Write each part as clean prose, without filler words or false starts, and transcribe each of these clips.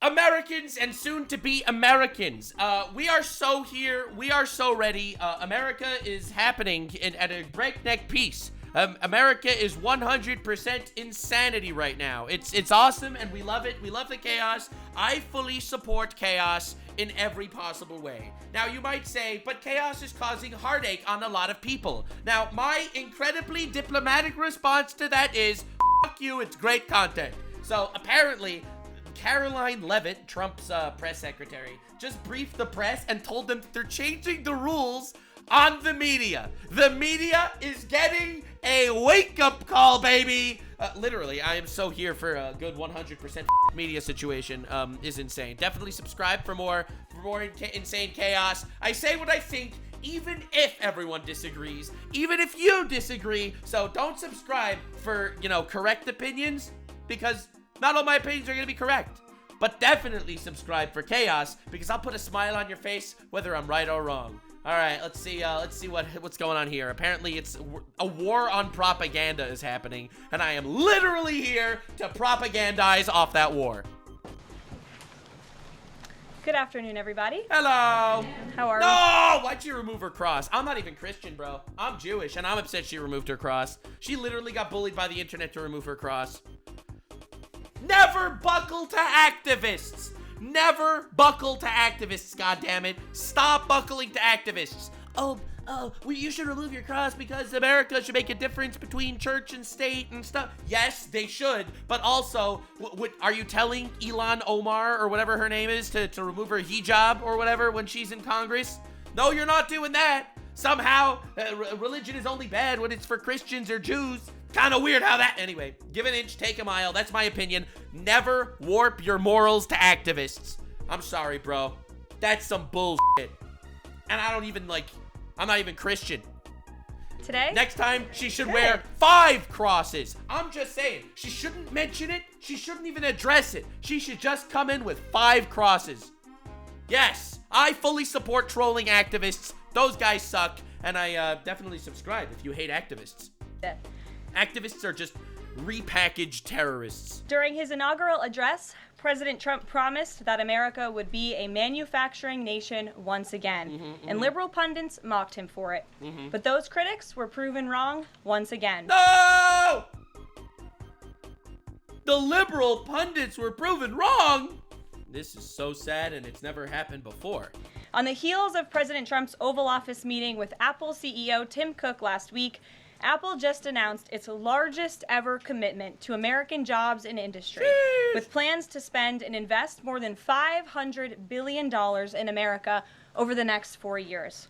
Americans and soon to be Americans, we are so here. We are so ready. America is happening at a breakneck pace. America is 100% insanity right now. It's awesome and we love it. We love the chaos. I fully support chaos in every possible way. Now you might say, but chaos is causing heartache on a lot of people. Now my incredibly diplomatic response to that is, fuck you, it's great content. So apparently, Caroline Leavitt, Trump's press secretary, just briefed the press and told them they're changing the rules on the media. The media is getting a wake-up call, baby. Literally, I am so here for a good 100% media situation. Is insane. Definitely subscribe for more insane chaos. I say what I think, even if everyone disagrees, even if you disagree. So don't subscribe for, correct opinions, because not all my opinions are going to be correct. But definitely subscribe for chaos, because I'll put a smile on your face whether I'm right or wrong. All right, let's see what's going on here. Apparently, it's a war on propaganda is happening, and I am literally here to propagandize off that war. Good afternoon, everybody. Hello. How are you? No! Why'd you remove her cross? I'm not even Christian, bro. I'm Jewish, and I'm upset she removed her cross. She literally got bullied by the internet to remove her cross. Never buckle to activists. Never buckle to activists, goddammit. Stop buckling to activists. You should remove your cross because America should make a difference between church and state and stuff. Yes, they should, but also, are you telling Elon Omar or whatever her name is to remove her hijab or whatever when she's in Congress? No, you're not doing that. Somehow, religion is only bad when it's for Christians or Jews. Kind of weird how that... Anyway, give an inch, take a mile. That's my opinion. Never warp your morals to activists. I'm sorry, bro. That's some bullshit. And I don't even, I'm not even Christian. Today? Next time, she should wear 5 crosses. I'm just saying. She shouldn't mention it. She shouldn't even address it. She should just come in with 5 crosses. Yes, I fully support trolling activists. Those guys suck. And I definitely subscribe if you hate activists. Yeah. Activists are just repackaged terrorists. During his inaugural address, President Trump promised that America would be a manufacturing nation once again, and liberal pundits mocked him for it. But those critics were proven wrong once again. No! The liberal pundits were proven wrong? This is so sad, and it's never happened before. On the heels of President Trump's Oval Office meeting with Apple CEO Tim Cook last week, Apple just announced its largest ever commitment to American jobs and industry, with plans to spend and invest more than $500 billion in America over the next 4 years.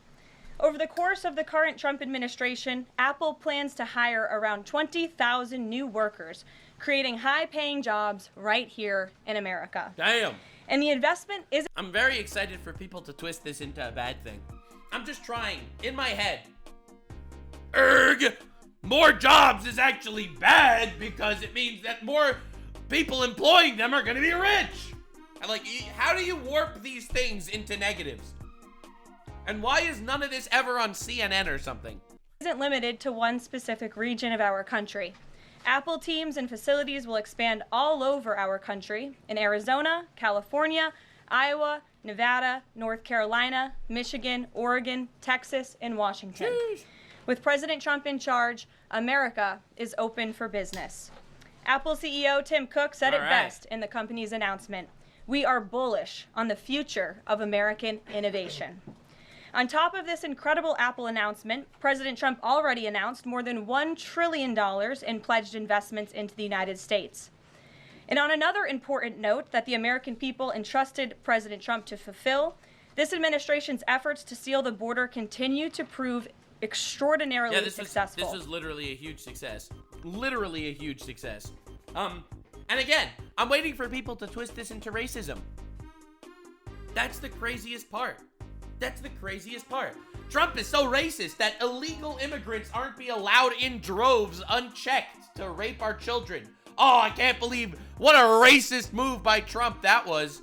Over the course of the current Trump administration, Apple plans to hire around 20,000 new workers, creating high-paying jobs right here in America. Damn. And the investment is... I'm very excited for people to twist this into a bad thing. I'm just trying, in my head. More jobs is actually bad because it means that more people employing them are going to be rich. How do you warp these things into negatives? And why is none of this ever on CNN or something? Isn't limited to one specific region of our country. Apple teams and facilities will expand all over our country in Arizona, California, Iowa, Nevada, North Carolina, Michigan, Oregon, Texas, and Washington. Jeez. With President Trump in charge, America is open for business. Apple CEO Tim Cook said it best in the company's announcement. We are bullish on the future of American innovation. On top of this incredible Apple announcement, President Trump already announced more than $1 trillion in pledged investments into the United States. And on another important note that the American people entrusted President Trump to fulfill, this administration's efforts to seal the border continue to prove extraordinarily successful. This was literally a huge success. Literally a huge success. And again, I'm waiting for people to twist this into racism. That's the craziest part. That's the craziest part. Trump is so racist that illegal immigrants aren't be allowed in droves unchecked to rape our children. Oh, I can't believe what a racist move by Trump that was.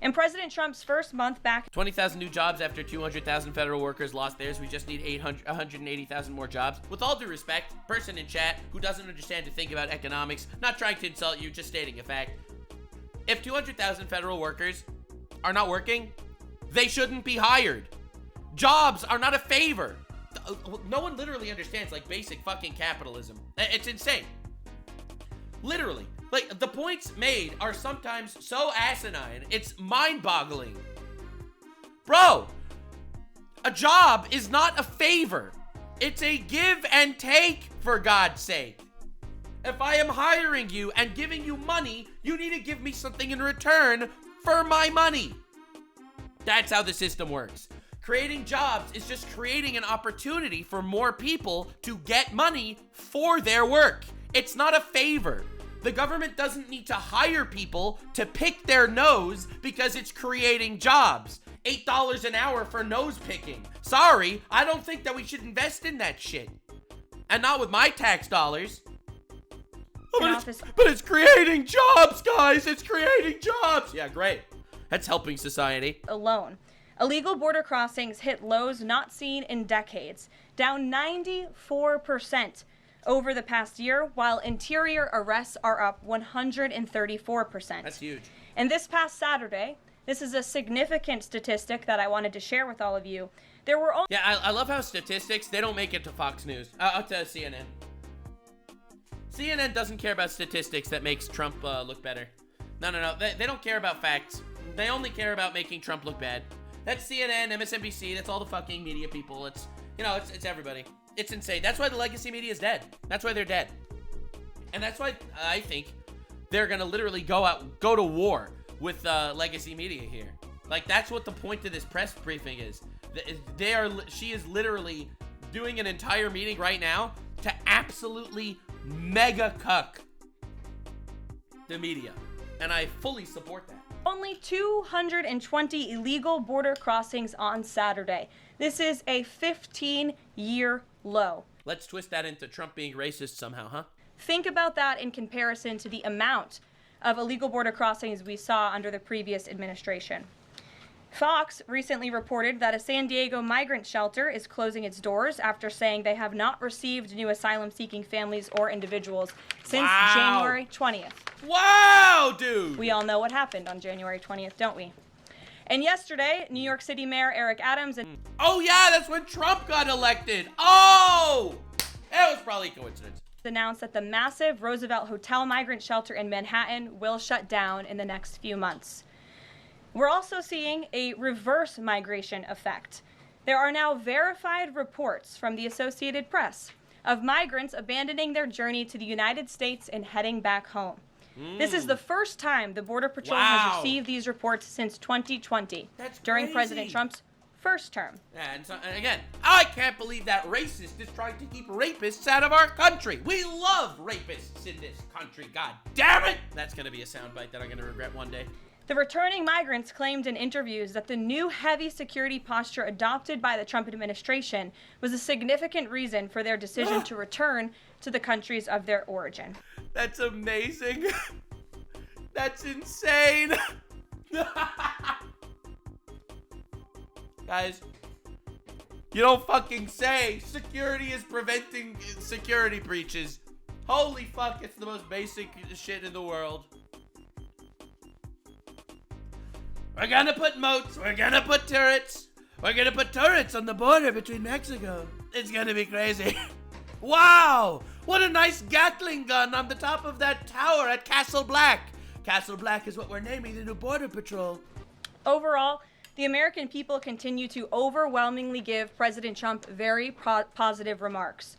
In President Trump's first month back, 20,000 new jobs after 200,000 federal workers lost theirs. We just need 180,000 more jobs. With all due respect, person in chat who doesn't understand to think about economics, not trying to insult you, just stating a fact. If 200,000 federal workers are not working, they shouldn't be hired. Jobs are not a favor. No one literally understands, like, basic fucking capitalism. It's insane. Literally. Like, the points made are sometimes so asinine, it's mind-boggling. Bro, a job is not a favor. It's a give and take, for God's sake. If I am hiring you and giving you money, you need to give me something in return for my money. That's how the system works. Creating jobs is just creating an opportunity for more people to get money for their work. It's not a favor. The government doesn't need to hire people to pick their nose because it's creating jobs. $8 an hour for nose picking. Sorry, I don't think that we should invest in that shit. And not with my tax dollars. Oh, but it's creating jobs, guys. It's creating jobs. Yeah, great. That's helping society. Alone. Illegal border crossings hit lows not seen in decades, down 94% over the past year, while interior arrests are up 134%. That's huge. And this past Saturday, this is a significant statistic that I wanted to share with all of you. There were only... Yeah, I love how statistics, they don't make it to Fox News. To CNN. CNN doesn't care about statistics that makes Trump look better. No. They don't care about facts. They only care about making Trump look bad. That's CNN, MSNBC, that's all the fucking media people. It's, you know, it's everybody. It's insane. That's why the legacy media is dead. That's why they're dead. And that's why I think they're gonna literally go to war with legacy media here. Like, that's what the point of this press briefing is. She is literally doing an entire meeting right now to absolutely mega cuck the media. And I fully support that. Only 220 illegal border crossings on Saturday. This is a 15-year low. Let's twist that into Trump being racist somehow, huh? Think about that in comparison to the amount of illegal border crossings we saw under the previous administration. Fox recently reported that a San Diego migrant shelter is closing its doors after saying they have not received new asylum-seeking families or individuals since January 20th. Wow, dude! We all know what happened on January 20th, don't we? And yesterday, New York City Mayor Eric Adams and... Oh yeah, that's when Trump got elected! Oh! That was probably a coincidence. ...announced that the massive Roosevelt Hotel migrant shelter in Manhattan will shut down in the next few months. We're also seeing a reverse migration effect. There are now verified reports from the Associated Press of migrants abandoning their journey to the United States and heading back home. This is the first time the Border Patrol has received these reports since 2020, during President Trump's first term. And again, I can't believe that racist is trying to keep rapists out of our country. We love rapists in this country, god damn it! That's gonna be a soundbite that I'm gonna regret one day. The returning migrants claimed in interviews that the new heavy security posture adopted by the Trump administration was a significant reason for their decision to return to the countries of their origin. That's amazing. That's insane. Guys, you don't fucking say security is preventing security breaches. Holy fuck, it's the most basic shit in the world. We're gonna put moats, we're gonna put turrets. We're gonna put turrets on the border between Mexico. It's gonna be crazy. Wow! What a nice Gatling gun on the top of that tower at Castle Black. Castle Black is what we're naming the new Border Patrol. Overall, the American people continue to overwhelmingly give President Trump very positive remarks.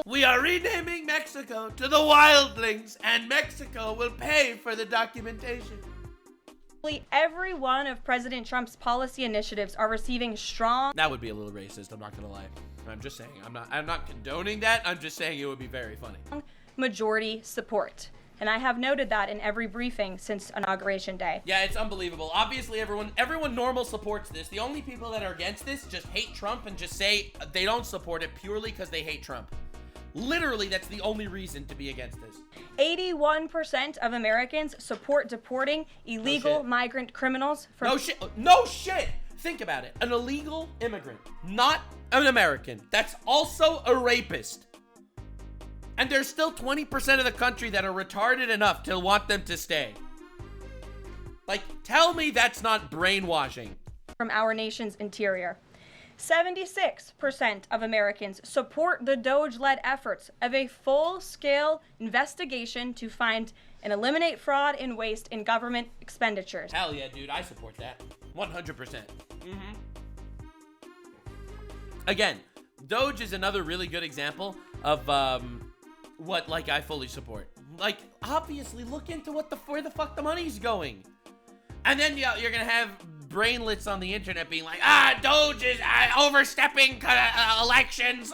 We are renaming Mexico to the Wildlings, and Mexico will pay for the documentation. Every one of President Trump's policy initiatives are receiving strong... That would be a little racist, I'm not gonna lie. I'm just saying, I'm not condoning that, I'm just saying it would be very funny. ...majority support. And I have noted that in every briefing since Inauguration Day. Yeah, it's unbelievable. Obviously, everyone normal supports this. The only people that are against this just hate Trump and just say they don't support it purely because they hate Trump. Literally, that's the only reason to be against this. 81% of Americans support deporting illegal migrant criminals from... No shit. No shit. Think about it. An illegal immigrant, not an American, that's also a rapist. And there's still 20% of the country that are retarded enough to want them to stay. Like, tell me that's not brainwashing. From our nation's interior. 76% of Americans support the Doge-led efforts of a full-scale investigation to find and eliminate fraud and waste in government expenditures. Hell yeah, dude. I support that. 100%. Again, Doge is another really good example of what, like, I fully support. Like, obviously, look into where the fuck the money's going. And then you're gonna have brainlets on the internet being like, Doge is overstepping elections.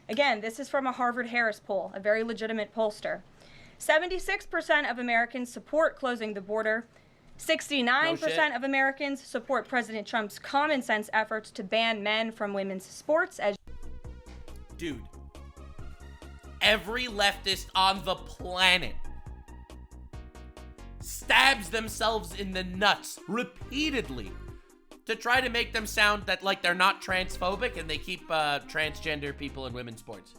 Again, this is from a Harvard-Harris poll, a very legitimate pollster. 76% of Americans support closing the border. 69% of Americans support President Trump's common sense efforts to ban men from women's sports. Dude, every leftist on the planet stabs themselves in the nuts repeatedly to try to make them sound that like they're not transphobic and they keep transgender people in women's sports.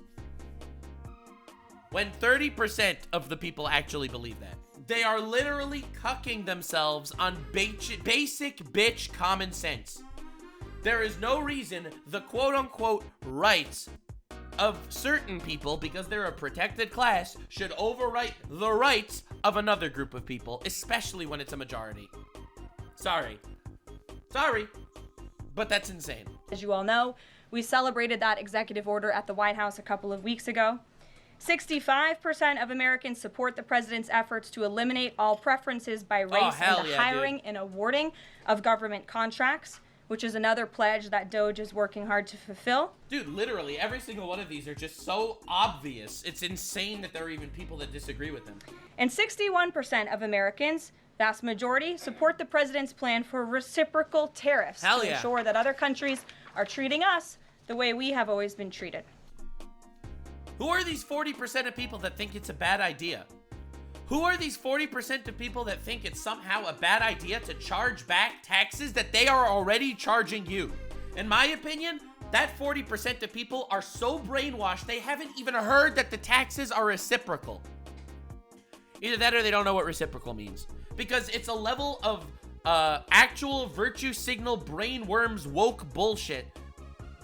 When 30% of the people actually believe that. They are literally cucking themselves on basic bitch common sense. There is no reason the quote-unquote rights of certain people, because they're a protected class, should overwrite the rights of another group of people, especially when it's a majority. Sorry, but that's insane. As you all know, we celebrated that executive order at the White House a couple of weeks ago. 65% of Americans support the president's efforts to eliminate all preferences by race in the hiring and awarding of government contracts, which is another pledge that Doge is working hard to fulfill. Dude, literally, every single one of these are just so obvious. It's insane that there are even people that disagree with them. And 61% of Americans, vast majority, support the president's plan for reciprocal tariffs to ensure that other countries are treating us the way we have always been treated. Who are these 40% of people that think it's a bad idea? Who are these 40% of people that think it's somehow a bad idea to charge back taxes that they are already charging you? In my opinion, that 40% of people are so brainwashed they haven't even heard that the taxes are reciprocal. Either that or they don't know what reciprocal means. Because it's a level of actual virtue signal brain worms woke bullshit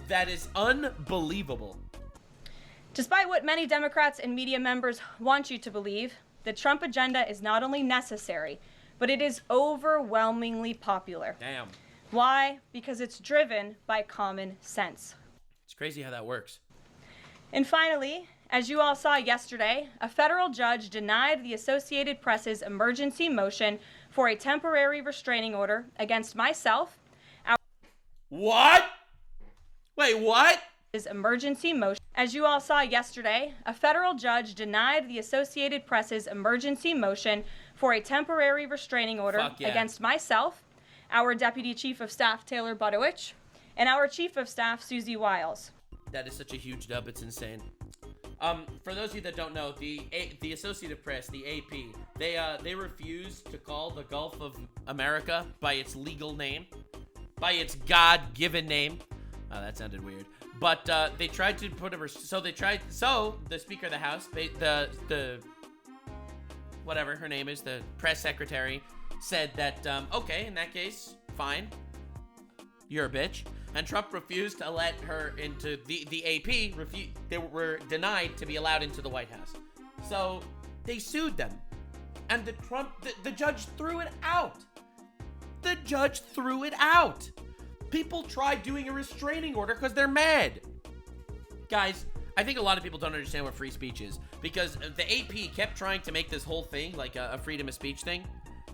that is unbelievable. Despite what many Democrats and media members want you to believe, the Trump agenda is not only necessary, but it is overwhelmingly popular. Damn. Why? Because it's driven by common sense. It's crazy how that works. And finally, as you all saw yesterday, a federal judge denied the Associated Press's emergency motion for a temporary restraining order against myself. What? Wait, what? Emergency motion. As you all saw yesterday, a federal judge denied the Associated Press's emergency motion for a temporary restraining order against myself, our Deputy Chief of Staff Taylor Budowich, and our Chief of Staff Susie Wiles. That is such a huge dub, it's insane. For those of you that don't know, the Associated Press, the AP, they refused to call the Gulf of America by its legal name, by its God-given name. Oh, that sounded weird. But they tried to put so the Speaker of the House, the whatever her name is, the press secretary, said that, okay, in that case, fine, you're a bitch. And Trump refused to let her into the AP, they were denied to be allowed into the White House. So they sued them. And the judge threw it out. The judge threw it out. People tried doing a restraining order because they're mad. Guys, I think a lot of people don't understand what free speech is, because the AP kept trying to make this whole thing like a freedom of speech thing.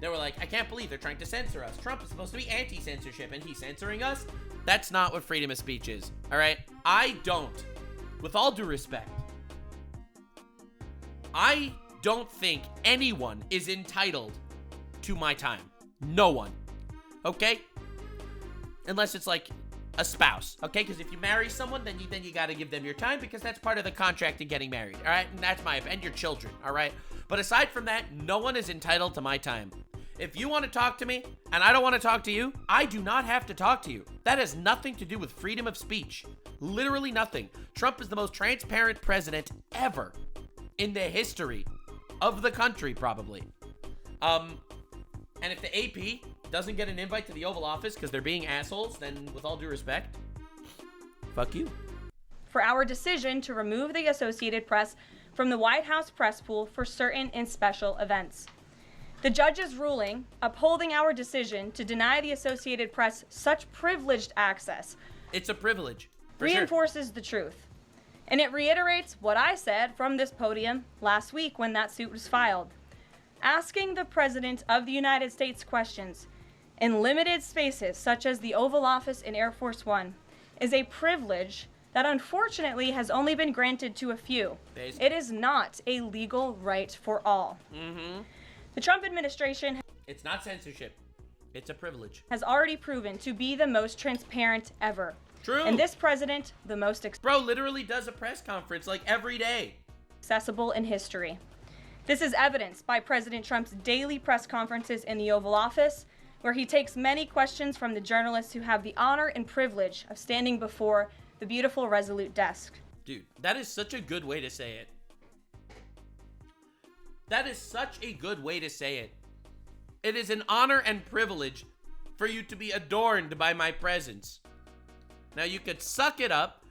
They were like, I can't believe they're trying to censor us. Trump is supposed to be anti-censorship and he's censoring us. That's not what freedom of speech is, all right? I don't, with all due respect, I don't think anyone is entitled to my time. No one, okay? Unless it's like a spouse, okay? Because if you marry someone, then you got to give them your time, because that's part of the contract in getting married, all right? And that's and your children, all right? But aside from that, no one is entitled to my time. If you want to talk to me and I don't want to talk to you, I do not have to talk to you. That has nothing to do with freedom of speech. Literally nothing. Trump is the most transparent president ever in the history of the country, probably. And if the AP doesn't get an invite to the Oval Office because they're being assholes, then with all due respect, fuck you. For our decision to remove the Associated Press from the White House press pool for certain and special events. The judge's ruling, upholding our decision to deny the Associated Press such privileged access, it's a privilege, reinforces the truth. And it reiterates what I said from this podium last week when that suit was filed. Asking the President of the United States questions in limited spaces such as the Oval Office and Air Force One is a privilege that unfortunately has only been granted to a few. It is not a legal right for all. The Trump administration, it's not censorship, it's a privilege, has already proven to be the most transparent ever. True. And this president, the most bro literally does a press conference like every day. Accessible in history. This is evidenced by President Trump's daily press conferences in the Oval Office, where he takes many questions from the journalists who have the honor and privilege of standing before the beautiful Resolute desk. Dude, that is such a good way to say it. That is such a good way to say it. It is an honor and privilege for you to be adorned by my presence. Now you could suck it up,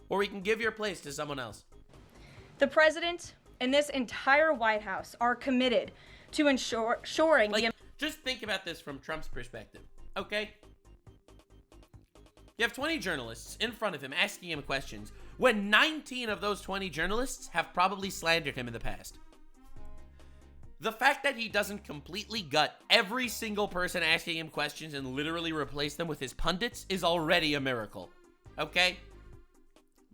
or we can give your place to someone else. The president and this entire White House are committed to ensuring just think about this from Trump's perspective, okay? You have 20 journalists in front of him asking him questions when 19 of those 20 journalists have probably slandered him in the past. The fact that he doesn't completely gut every single person asking him questions and literally replace them with his pundits is already a miracle, okay?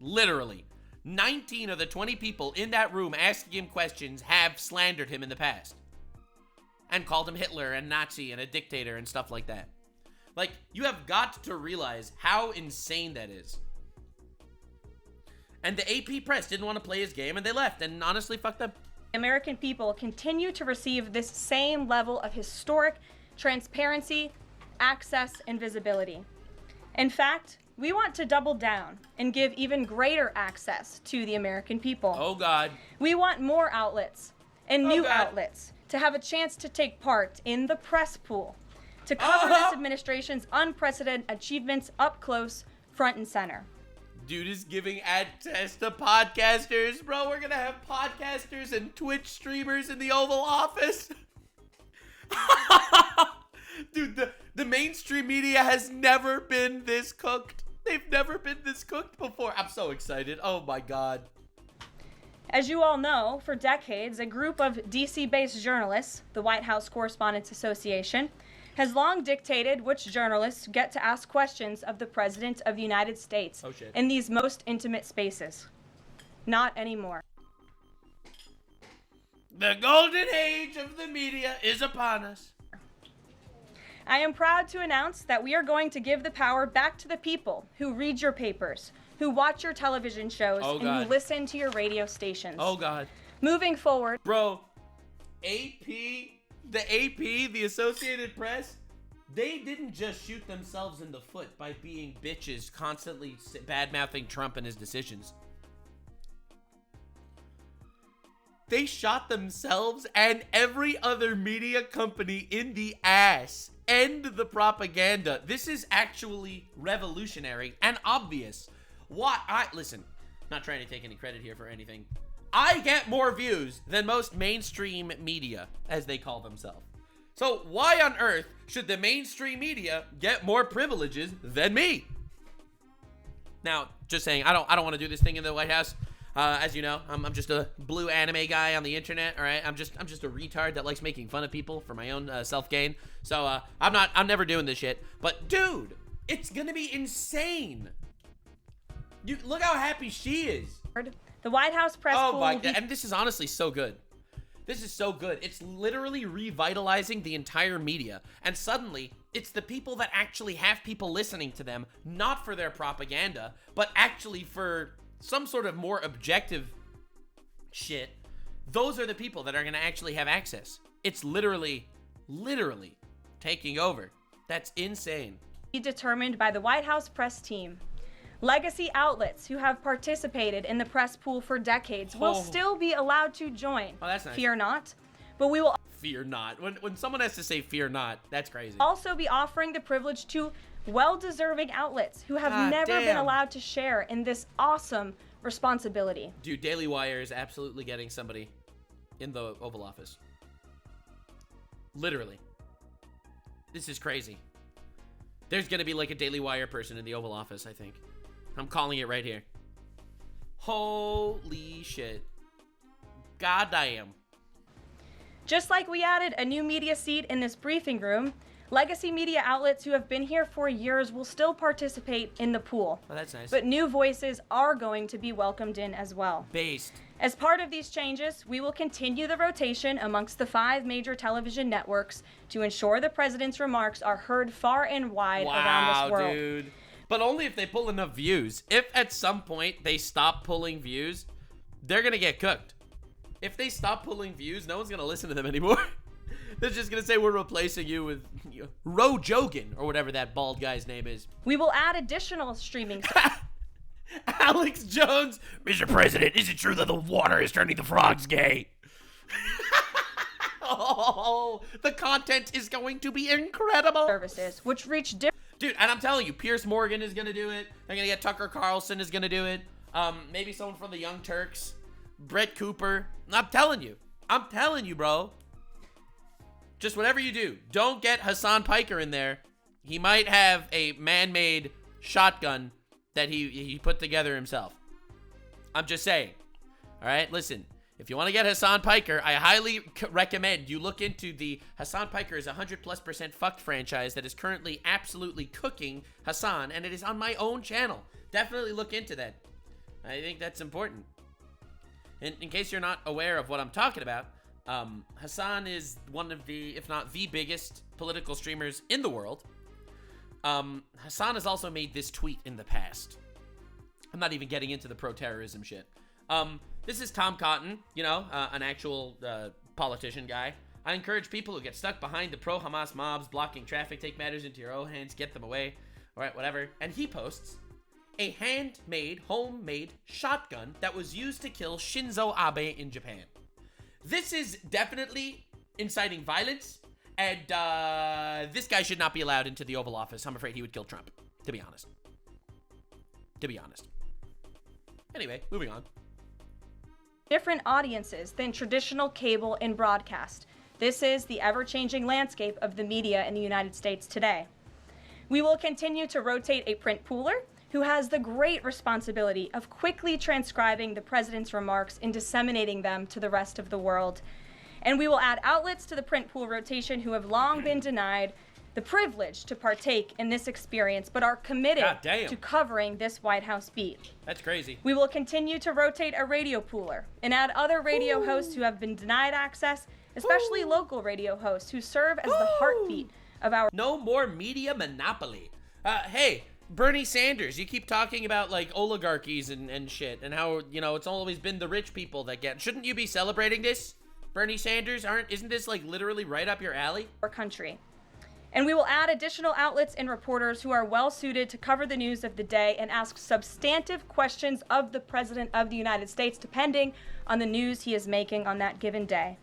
Literally. 19 of the 20 people in that room asking him questions have slandered him in the past. And called him Hitler and Nazi and a dictator and stuff like that. Like, you have got to realize how insane that is. And the AP press didn't want to play his game and they left, and honestly, fuck them. American people continue to receive this same level of historic transparency, access, and visibility. In fact, we want to double down and give even greater access to the American people. Oh, God. We want more outlets and new outlets to have a chance to take part in the press pool, to cover this administration's unprecedented achievements up close, front and center. Dude is giving ad tests to podcasters. Bro, we're gonna have podcasters and Twitch streamers in the Oval Office. Dude, the mainstream media has never been this cooked. They've never been this cooked before. I'm so excited. Oh my God. As you all know, for decades, a group of DC-based journalists, the White House Correspondents Association, has long dictated which journalists get to ask questions of the President of the United States in these most intimate spaces. Not anymore. The golden age of the media is upon us. I am proud to announce that we are going to give the power back to the people who read your papers, who watch your television shows, and who listen to your radio stations. Oh, God. Moving forward. Bro, the Associated Press, they didn't just shoot themselves in the foot by being bitches constantly bad-mouthing Trump and his decisions. They shot themselves and every other media company in the ass. End the propaganda. This is actually revolutionary and obvious. Listen, not trying to take any credit here for anything. I get more views than most mainstream media, as they call themselves. So why on earth should the mainstream media get more privileges than me? Now, just saying, I don't want to do this thing in the White House. As you know, I'm just a blue anime guy on the internet. All right, I'm just a retard that likes making fun of people for my own self gain. So I'm never doing this shit. But dude, it's gonna be insane. You look how happy she is. The White House press pool. Oh my God, and this is honestly so good. This is so good. It's literally revitalizing the entire media. And suddenly, it's the people that actually have people listening to them, not for their propaganda, but actually for some sort of more objective shit. Those are the people that are going to actually have access. It's literally taking over. That's insane. Determined by the White House press team. Legacy outlets who have participated in the press pool for decades will still be allowed to join. Oh, that's nice. Fear not. But we will... fear not. When someone has to say fear not, that's crazy. Also be offering the privilege to well-deserving outlets who have never been allowed to share in this awesome responsibility. Dude, Daily Wire is absolutely getting somebody in the Oval Office. Literally. This is crazy. There's gonna be like a Daily Wire person in the Oval Office, I think. I'm calling it right here. Holy shit. Goddamn. Just like we added a new media seat in this briefing room, legacy media outlets who have been here for years will still participate in the pool. Oh, that's nice. But new voices are going to be welcomed in as well. Based. As part of these changes, we will continue the rotation amongst the 5 major television networks to ensure the president's remarks are heard far and wide around this world. Wow, dude. But only if they pull enough views. If at some point they stop pulling views, they're gonna get cooked. If they stop pulling views, no one's gonna listen to them anymore. They're just gonna say we're replacing you with Ro Jogan or whatever that bald guy's name is. We will add additional streaming. Alex Jones, Mr. President, is it true that the water is turning the frogs gay? Oh, the content is going to be incredible. Services, which reach different. Dude, and I'm telling you, Piers Morgan is gonna do it. They're gonna get Tucker Carlson is gonna do it. Maybe someone from the Young Turks. Brett Cooper. I'm telling you, bro. Just whatever you do, don't get Hassan Piker in there. He might have a man-made shotgun that he put together himself. I'm just saying. All right, listen. If you want to get Hassan Piker, I highly recommend you look into the Hassan Piker is 100+% fucked franchise that is currently absolutely cooking Hassan, and it is on my own channel. Definitely look into that. I think that's important. In case you're not aware of what I'm talking about, Hassan is one of the, if not the biggest political streamers in the world. Hassan has also made this tweet in the past. I'm not even getting into the pro-terrorism shit. This is Tom Cotton, you know, an actual politician guy. I encourage people who get stuck behind the pro-Hamas mobs blocking traffic, take matters into your own hands, get them away. All right, whatever. And he posts a handmade, homemade shotgun that was used to kill Shinzo Abe in Japan. This is definitely inciting violence, and this guy should not be allowed into the Oval Office. I'm afraid he would kill Trump, to be honest. Anyway, moving on. Different audiences than traditional cable and broadcast. This is the ever-changing landscape of the media in the United States today. We will continue to rotate a print pooler who has the great responsibility of quickly transcribing the president's remarks and disseminating them to the rest of the world. And we will add outlets to the print pool rotation who have long been denied the privilege to partake in this experience, but are committed to covering this White House beat. That's crazy. We will continue to rotate a radio pooler and add other radio hosts who have been denied access, especially local radio hosts who serve as the heartbeat of our— No more media monopoly. Hey, Bernie Sanders, you keep talking about like oligarchies and shit and how, you know, it's always been the rich people that get— Shouldn't you be celebrating this, Bernie Sanders? Isn't this like literally right up your alley? Our country. And we will add additional outlets and reporters who are well suited to cover the news of the day and ask substantive questions of the President of the United States, depending on the news he is making on that given day.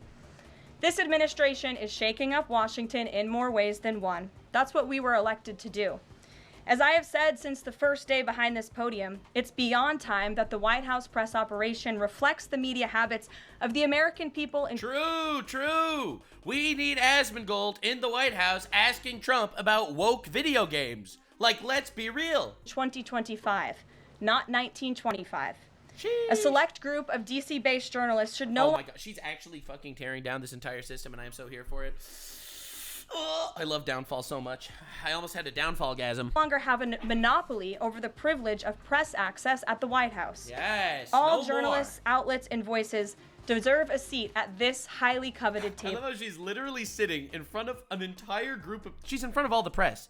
This administration is shaking up Washington in more ways than one. That's what we were elected to do. As I have said since the first day behind this podium, it's beyond time that the White House press operation reflects the media habits of the American people. True. We need Asmongold in the White House asking Trump about woke video games. Like, let's be real. 2025, not 1925. Sheesh. A select group of DC-based journalists should know— Oh my god, she's actually fucking tearing down this entire system, and I am so here for it. Oh, I love Downfall so much. I almost had a Downfall-gasm. Longer have a monopoly over the privilege of press access at the White House. Yes, all journalists, outlets, and voices deserve a seat at this highly coveted table. I love how she's literally sitting in front of an entire group of— She's in front of all the press.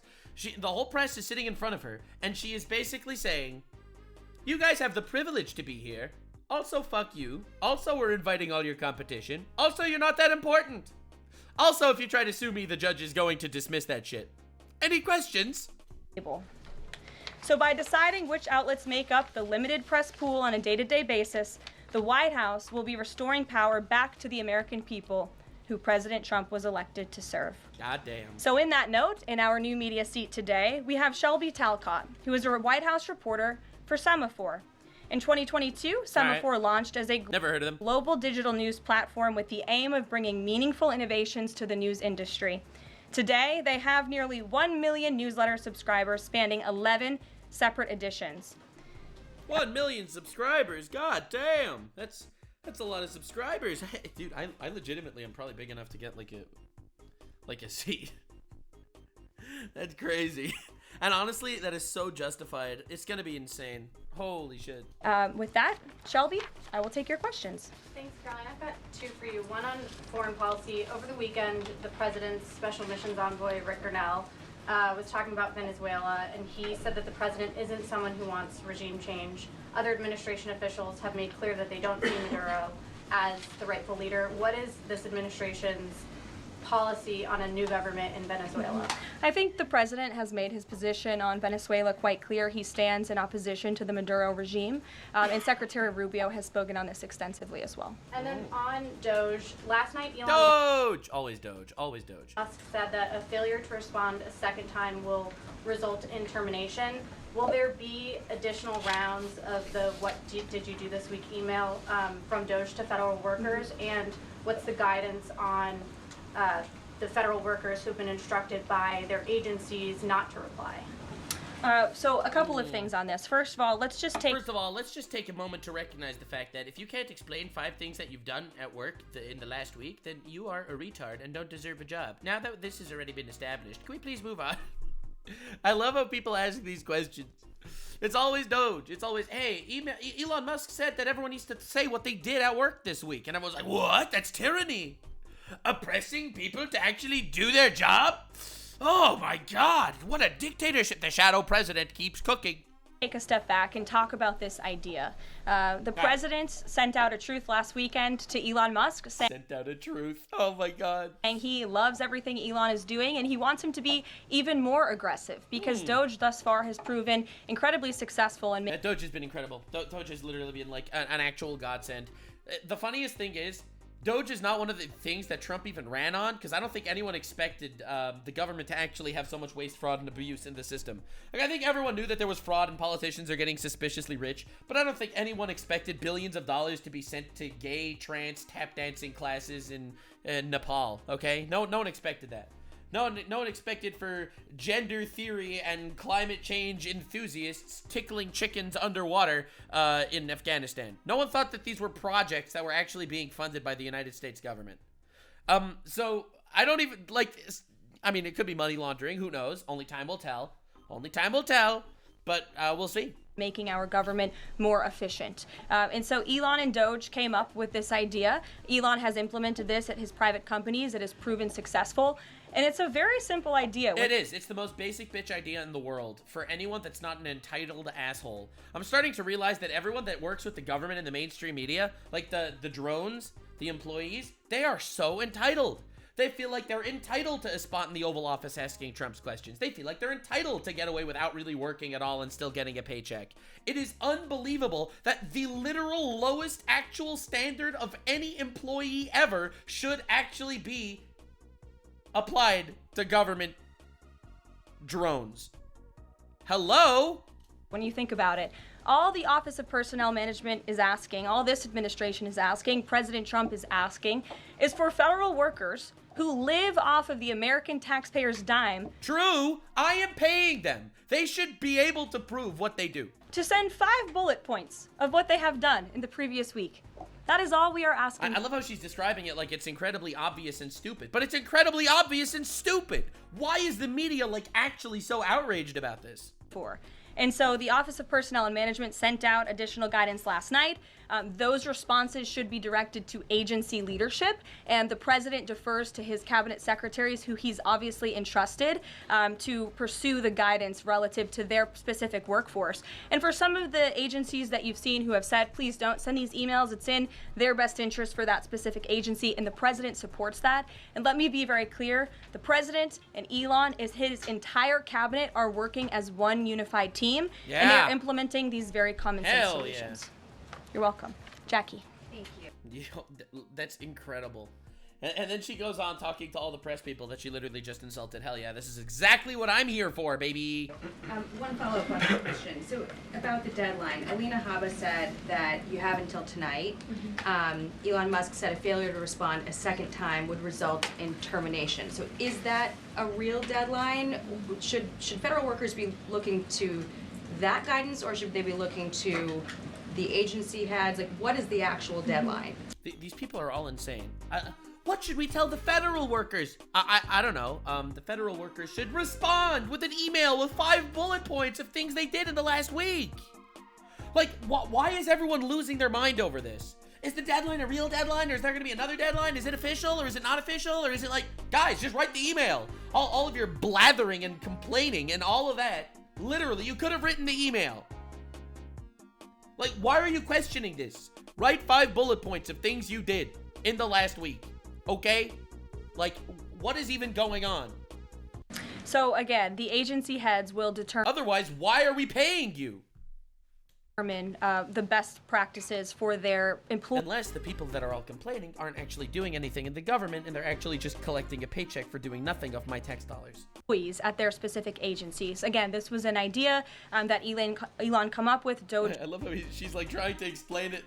The whole press is sitting in front of her, and she is basically saying, you guys have the privilege to be here. Also, fuck you. Also, we're inviting all your competition. Also, you're not that important. Also, if you try to sue me, the judge is going to dismiss that shit. Any questions? So by deciding which outlets make up the limited press pool on a day-to-day basis, the White House will be restoring power back to the American people who President Trump was elected to serve. God damn. So in that note, in our new media seat today, we have Shelby Talcott, who is a White House reporter for Semaphore. In 2022, Semaphore launched as a Never heard of them. global digital news platform with the aim of bringing meaningful innovations to the news industry. Today, they have nearly 1 million newsletter subscribers spanning 11 separate editions. 1 million subscribers. God damn. That's a lot of subscribers. Hey, dude, I legitimately am probably big enough to get like a seat. That's crazy. And honestly, that is so justified. It's gonna be insane. Holy shit. With that, Shelby, I will take your questions. Thanks, Caroline. I've got two for you. One on foreign policy. Over the weekend, the president's special missions envoy, Rick Grenell, was talking about Venezuela, and he said that the president isn't someone who wants regime change. Other administration officials have made clear that they don't see Maduro as the rightful leader. What is this administration's policy on a new government in Venezuela? I think the president has made his position on Venezuela quite clear. He stands in opposition to the Maduro regime, and Secretary Rubio has spoken on this extensively as well. And then on Doge, last night Elon Doge! Always Doge. Always Doge. Musk said that a failure to respond a second time will result in termination. Will there be additional rounds of the "what did you do this week" email from Doge to federal workers? And what's the guidance on the federal workers who've been instructed by their agencies not to reply? So a couple of things on this. First of all, let's just take a moment to recognize the fact that if you can't explain 5 things that you've done at work in the last week, then you are a retard and don't deserve a job. Now that this has already been established, can we please move on? I love how people ask these questions. It's always Doge. It's always, hey, Elon Musk said that everyone needs to say what they did at work this week. And I was like, what? That's tyranny. Oppressing people to actually do their job? Oh my God, what a dictatorship the shadow president keeps cooking. Take a step back and talk about this idea. The president sent out a truth last weekend to Elon Musk Sent out a truth. Oh my God. saying he loves everything Elon is doing and he wants him to be even more aggressive because Doge thus far has proven incredibly successful in Doge has been incredible. Doge has literally been like an actual godsend. The funniest thing is, Doge is not one of the things that Trump even ran on, because I don't think anyone expected the government to actually have so much waste, fraud, and abuse in the system. Like, I think everyone knew that there was fraud and politicians are getting suspiciously rich, but I don't think anyone expected billions of dollars to be sent to gay, trans, tap dancing classes in Nepal, okay? No one expected that. No one expected for gender theory and climate change enthusiasts tickling chickens underwater in Afghanistan. No one thought that these were projects that were actually being funded by the United States government. So I don't even, I mean, it could be money laundering. Who knows? Only time will tell. Only time will tell. But we'll see. Making our government more efficient. And so Elon and Doge came up with this idea. Elon has implemented this at his private companies. It has proven successful. And it's a very simple idea. It is. It's the most basic bitch idea in the world for anyone that's not an entitled asshole. I'm starting to realize that everyone that works with the government and the mainstream media, like the drones, the employees, they are so entitled. They feel like they're entitled to a spot in the Oval Office asking Trump's questions. They feel like they're entitled to get away without really working at all and still getting a paycheck. It is unbelievable that the literal lowest actual standard of any employee ever should actually be applied to government drones. Hello? When you think about it, all the Office of Personnel Management is asking, all this administration is asking, President Trump is asking, is for federal workers who live off of the American taxpayer's dime. True, I am paying them. They should be able to prove what they do. To send 5 bullet points of what they have done in the previous week. That is all we are asking. I love how she's describing it like it's incredibly obvious and stupid, but it's incredibly obvious and stupid. Why is the media actually so outraged about this? And so the Office of Personnel and Management sent out additional guidance last night. Those responses should be directed to agency leadership, and the president defers to his cabinet secretaries, who he's obviously entrusted to pursue the guidance relative to their specific workforce. And for some of the agencies that you've seen who have said, please don't send these emails, it's in their best interest for that specific agency, and the president supports that. And let me be very clear, the president and Elon, his entire cabinet are working as one unified team, and they're implementing these very common sense solutions. You're welcome. Jackie. Thank you. That's incredible. And then she goes on talking to all the press people that she literally just insulted. Hell yeah, this is exactly what I'm here for, baby. One follow-up question. So about the deadline, Alina Habba said that you have until tonight. Elon Musk said a failure to respond a second time would result in termination. So is that a real deadline? Should federal workers be looking to that guidance, or should they be looking to the agency heads? Like, what is the actual deadline? These people are all insane. What should we tell the federal workers? I don't know. The federal workers should respond with an email with 5 bullet points of things they did in the last week. Like, why is everyone losing their mind over this? Is the deadline a real deadline, or is there going to be another deadline? Is it official, or is it not official, or is it like, guys, just write the email. All of your blathering and complaining and all of that, literally, you could have written the email. Like, why are you questioning this? Write 5 bullet points of things you did in the last week. Okay? Like, what is even going on? So again, the agency heads will determine Otherwise, why are we paying you? The best practices for their employees. Unless the people that are all complaining aren't actually doing anything in the government and they're actually just collecting a paycheck for doing nothing of my tax dollars. At their specific agencies. Again, this was an idea that Elon come up with. Doge. I love how she's like trying to explain it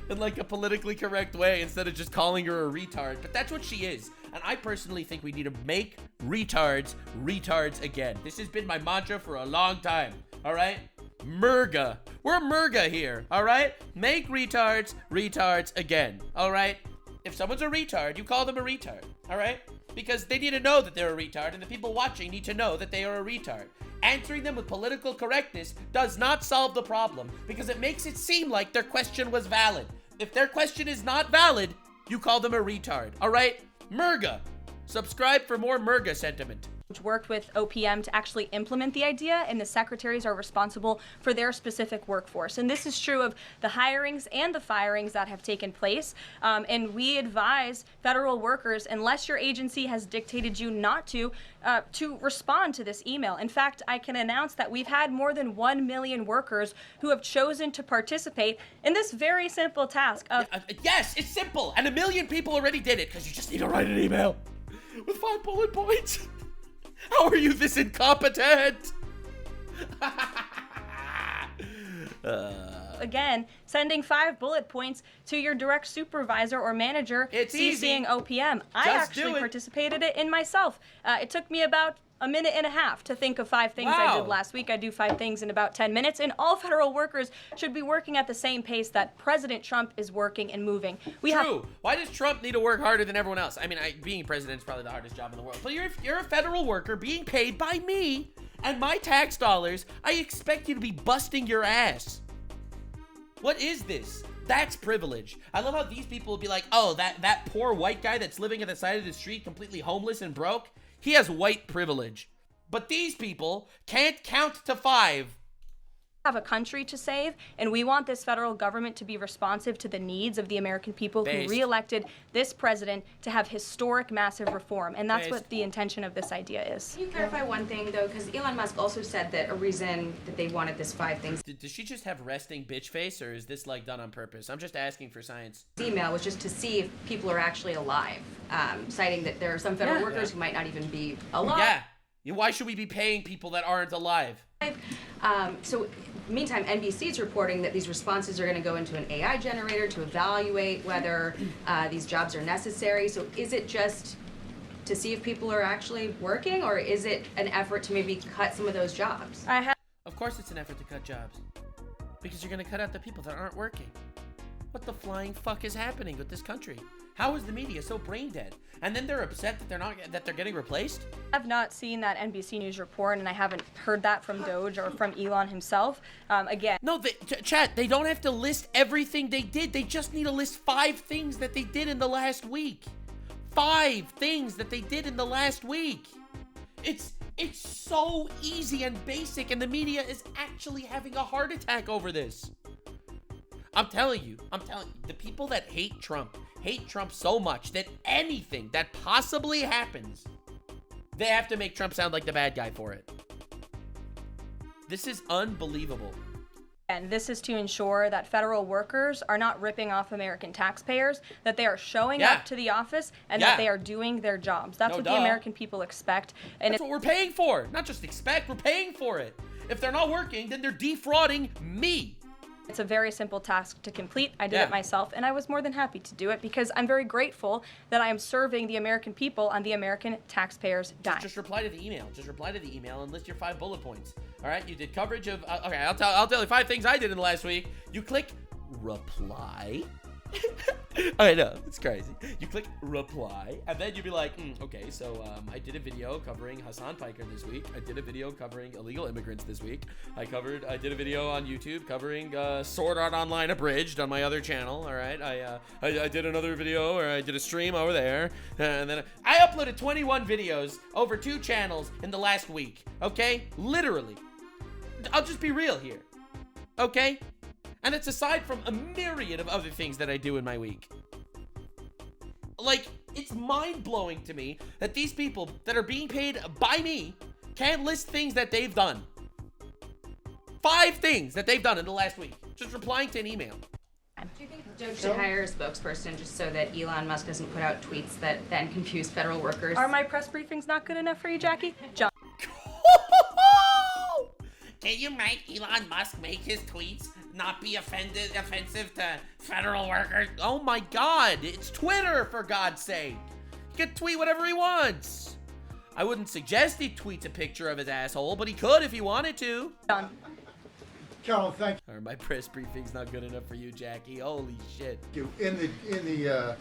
in like a politically correct way instead of just calling her a retard. But that's what she is. And I personally think we need to make retards retards again. This has been my mantra for a long time. All right? Merga. We're Merga here. All right? Make retards retards again. All right? If someone's a retard, you call them a retard. All right? Because they need to know that they're a retard, and the people watching need to know that they are a retard. Answering them with political correctness does not solve the problem, because it makes it seem like their question was valid. If their question is not valid, you call them a retard. All right? Merga. Subscribe for more Merga sentiment. Worked with OPM to actually implement the idea, and the secretaries are responsible for their specific workforce. And this is true of the hirings and the firings that have taken place. And we advise federal workers, unless your agency has dictated you not to respond to this email. In fact, I can announce that we've had more than 1 million workers who have chosen to participate in this very simple task of... Yes, it's simple, and 1 million people already did it, because you just need to write an email with 5 bullet points. How are you this incompetent? Again, sending 5 bullet points to your direct supervisor or manager, it's CCing easy. OPM. I actually participated in myself. It took me about a minute and a half to think of 5 things I did last week. I do 5 things in about 10 minutes, and all federal workers should be working at the same pace that President Trump is working and moving. True. Why does Trump need to work harder than everyone else? I mean, being president is probably the hardest job in the world, but you're a federal worker being paid by me and my tax dollars. I expect you to be busting your ass. What is this? That's privilege. I love how these people will be like, oh, that poor white guy that's living at the side of the street completely homeless and broke, he has white privilege. But these people can't count to 5. Have a country to save, and we want this federal government to be responsive to the needs of the American people who re-elected this president to have historic, massive reform, and that's what the intention of this idea is. Can you clarify one thing, though? Because Elon Musk also said that a reason that they wanted this 5 things... Does she just have resting bitch face, or is this, like, done on purpose? I'm just asking for science. Email was just to see if people are actually alive, citing that there are some federal workers who might not even be alive. Yeah. Why should we be paying people that aren't alive? So, meantime, NBC is reporting that these responses are going to go into an AI generator to evaluate whether these jobs are necessary. So is it just to see if people are actually working, or is it an effort to maybe cut some of those jobs? Of course it's an effort to cut jobs. Because you're going to cut out the people that aren't working. What the flying fuck is happening with this country? How is the media so brain dead? And then they're upset that they're getting replaced? I've not seen that NBC News report, and I haven't heard that from Doge or from Elon himself. Again. No, chat, they don't have to list everything they did. They just need to list 5 things that they did in the last week. 5 things that they did in the last week. It's so easy and basic, and the media is actually having a heart attack over this. I'm telling you, the people that hate Trump so much that anything that possibly happens, they have to make Trump sound like the bad guy for it. This is unbelievable. And this is to ensure that federal workers are not ripping off American taxpayers, that they are showing up to the office, and that they are doing their jobs. That's what the American people expect. And that's what we're paying for. Not just expect, we're paying for it. If they're not working, then they're defrauding me. It's a very simple task to complete. I did it myself, and I was more than happy to do it because I'm very grateful that I am serving the American people on the American taxpayers' dime. Just reply to the email. Just reply to the email and list your 5 bullet points. All right, you did coverage of. Okay, I'll tell you 5 things I did in the last week. You click reply. I know, it's crazy. You click reply, and then you'd be like, okay, so I did a video covering Hassan Piker this week. I did a video covering illegal immigrants this week. I did a video on YouTube covering Sword Art Online Abridged on my other channel. All right, I did another video, or I did a stream over there, and then I uploaded 21 videos over 2 channels in the last week. Okay, literally. I'll just be real here. Okay. And it's aside from a myriad of other things that I do in my week. Like, it's mind-blowing to me that these people that are being paid by me can't list things that they've done. 5 things that they've done in the last week. Just replying to an email. Do you think Doge should hire a spokesperson just so that Elon Musk doesn't put out tweets that then confuse federal workers? Are my press briefings not good enough for you, Jackie? John. Can you make Elon Musk make his tweets not be offensive to federal workers? Oh my God, it's Twitter, for God's sake. He can tweet whatever he wants. I wouldn't suggest he tweets a picture of his asshole, but he could if he wanted to. John. Carol, thank Or my press briefing's not good enough for you, Jackie. Holy shit. you. In the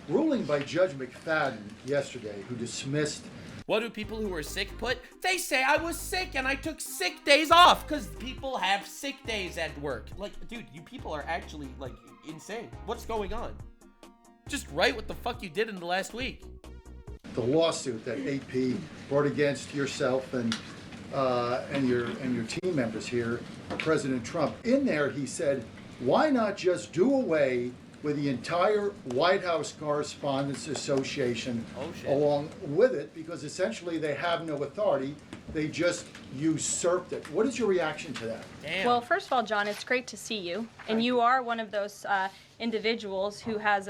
ruling by Judge McFadden yesterday, who dismissed. What do people who are sick put? They say I was sick and I took sick days off because people have sick days at work. Like, dude, you people are actually, like, insane. What's going on? Just write what the fuck you did in the last week. The lawsuit that AP brought against yourself and your team members here, President Trump. In there, he said, why not just do away with the entire White House Correspondents Association along with it, because essentially they have no authority. They just usurped it. What is your reaction to that? Damn. Well, first of all, John, it's great to see you. And you are one of those individuals who has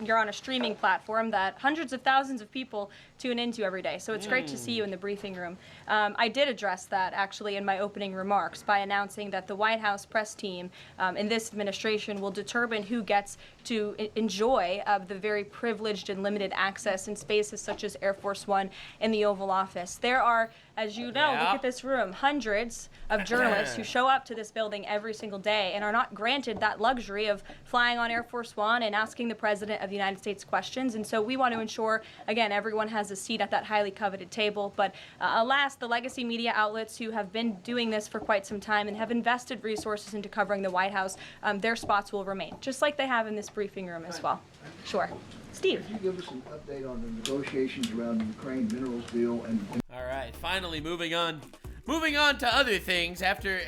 you're on a streaming platform that hundreds of thousands of people tune into every day. So it's great to see you in the briefing room. I did address that actually in my opening remarks by announcing that the White House press team in this administration will determine who gets to enjoy the very privileged and limited access in spaces such as Air Force One and the Oval Office. There are, as you know, look at this room, hundreds of journalists who show up to this building every single day and are not granted that luxury of flying on Air Force One and asking the President of the United States questions. And so we want to ensure, again, everyone has a seat at that highly coveted table. But alas, the legacy media outlets who have been doing this for quite some time and have invested resources into covering the White House, their spots will remain, just like they have in this briefing room as well. Sure. Steve. Could you give us an update on the negotiations around the Ukraine minerals deal and All right, finally moving on to other things after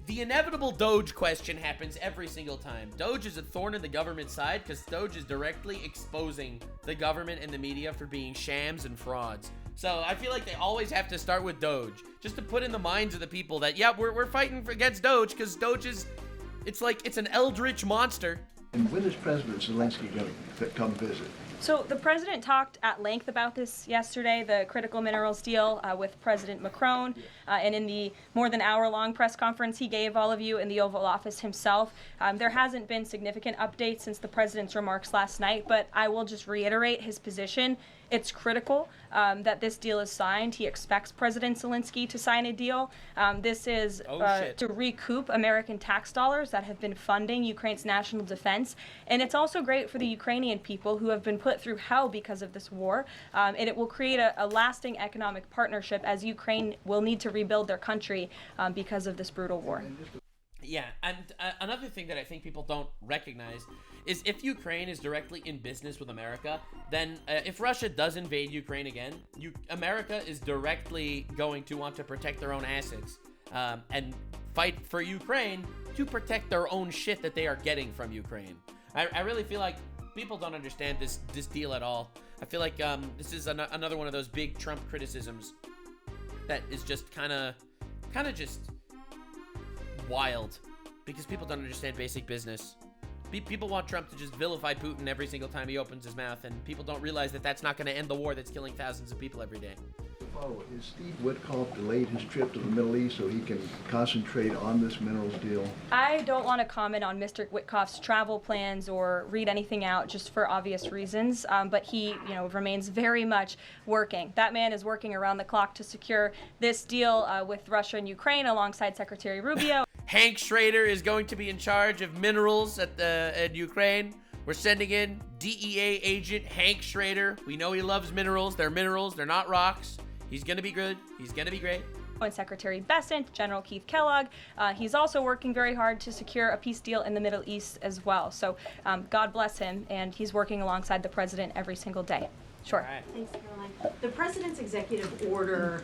the inevitable Doge question happens every single time. Doge is a thorn in the government's side because Doge is directly exposing the government and the media for being shams and frauds. So I feel like they always have to start with Doge, just to put in the minds of the people that, yeah, we're fighting against Doge because Doge is, it's an eldritch monster. and when is President Zelensky going to come visit? So the president talked at length about this yesterday, the critical minerals deal with President Macron, and in the more than hour-long press conference he gave all of you in the Oval Office himself. There hasn't been significant updates since the president's remarks last night, but I will just reiterate his position. It's critical that this deal is signed. He expects President Zelensky to sign a deal. This is to recoup American tax dollars that have been funding Ukraine's national defense. And it's also great for the Ukrainian people who have been put through hell because of this war. And it will create a lasting economic partnership as Ukraine will need to rebuild their country because of this brutal war. Yeah, and another thing that I think people don't recognize is if Ukraine is directly in business with America, then if Russia does invade Ukraine again, America is directly going to want to protect their own assets and fight for Ukraine to protect their own shit that they are getting from Ukraine. I really feel like people don't understand this deal at all. I feel like this is another one of those big Trump criticisms that is just kind of just wild because people don't understand basic business. People want Trump to just vilify Putin every single time he opens his mouth, and people don't realize that that's not going to end the war that's killing thousands of people every day. Is Steve Witkoff delayed his trip to the Middle East so he can concentrate on this minerals deal? I don't want to comment on Mr. Witkoff's travel plans or read anything out just for obvious reasons, but he, remains very much working. That man is working around the clock to secure this deal with Russia and Ukraine alongside Secretary Rubio. Hank Schrader is going to be in charge of minerals at Ukraine. We're sending in DEA agent Hank Schrader. We know he loves minerals. They're minerals. They're not rocks. He's going to be good. He's going to be great. And Secretary Bessent, General Keith Kellogg. He's also working very hard to secure a peace deal in the Middle East as well. So God bless him, and he's working alongside the president every single day. Sure. All right. Thanks, Caroline. The president's executive order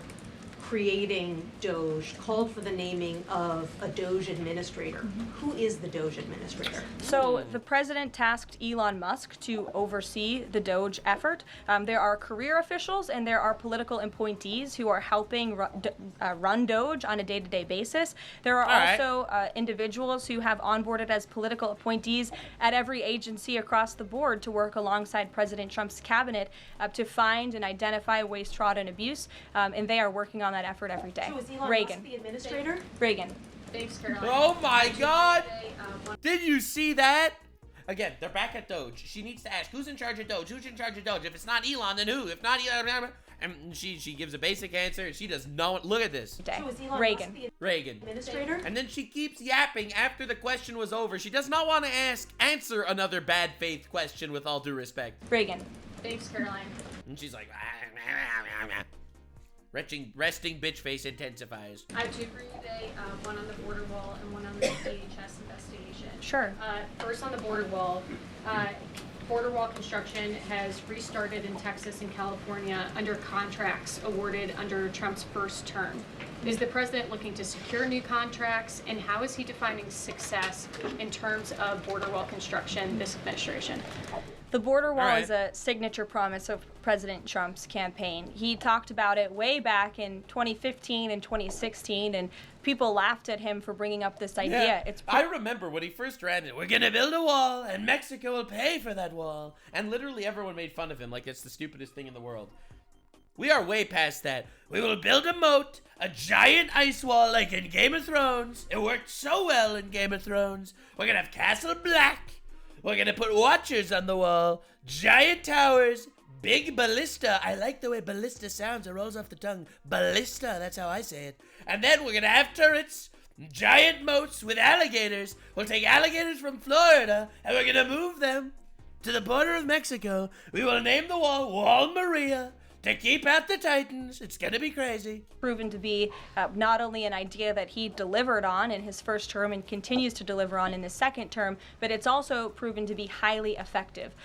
creating Doge called for the naming of a Doge administrator. Who is the Doge administrator? So the president tasked Elon Musk to oversee the Doge effort. There are career officials and there are political appointees who are helping run Doge on a day-to-day basis. There are also individuals who have onboarded as political appointees at every agency across the board to work alongside President Trump's cabinet to find and identify waste, fraud, and abuse, and they are working on that effort every day. So is Elon Reagan. Musk the administrator? Reagan. Thanks, Caroline. Oh my God! Did you see that? Again, they're back at Doge. She needs to ask, who's in charge of Doge? Who's in charge of Doge? If it's not Elon, then who? If not Elon, and she gives a basic answer. She does not. Look at this. Day. So is Elon Reagan. Musk the Reagan. administrator? And then she keeps yapping after the question was over. She does not want to answer another bad faith question with all due respect. Reagan. Thanks, Caroline. And she's like, resting bitch face intensifies. I have two for you today, one on the border wall and one on the DHS investigation. Sure. First on the border wall construction has restarted in Texas and California under contracts awarded under Trump's first term. Is the president looking to secure new contracts, and how is he defining success in terms of border wall construction this administration? The border wall All is a signature promise of President Trump's campaign. He talked about it way back in 2015 and 2016, and people laughed at him for bringing up this idea. Yeah, I remember when he first ran it. We're gonna build a wall, and Mexico will pay for that wall. And literally everyone made fun of him like it's the stupidest thing in the world. We are way past that. We will build a moat, a giant ice wall like in Game of Thrones. It worked so well in Game of Thrones. We're gonna have Castle Black. We're gonna put watchers on the wall, giant towers, big ballista. I like the way ballista sounds. It rolls off the tongue. Ballista, that's how I say it. And then we're gonna have turrets, giant moats with alligators. We'll take alligators from Florida and we're gonna move them to the border of Mexico. We will name the wall Wall Maria to keep out the Titans. It's gonna be crazy. Proven to be not only an idea that he delivered on in his first term and continues to deliver on in his second term, but it's also proven to be highly effective.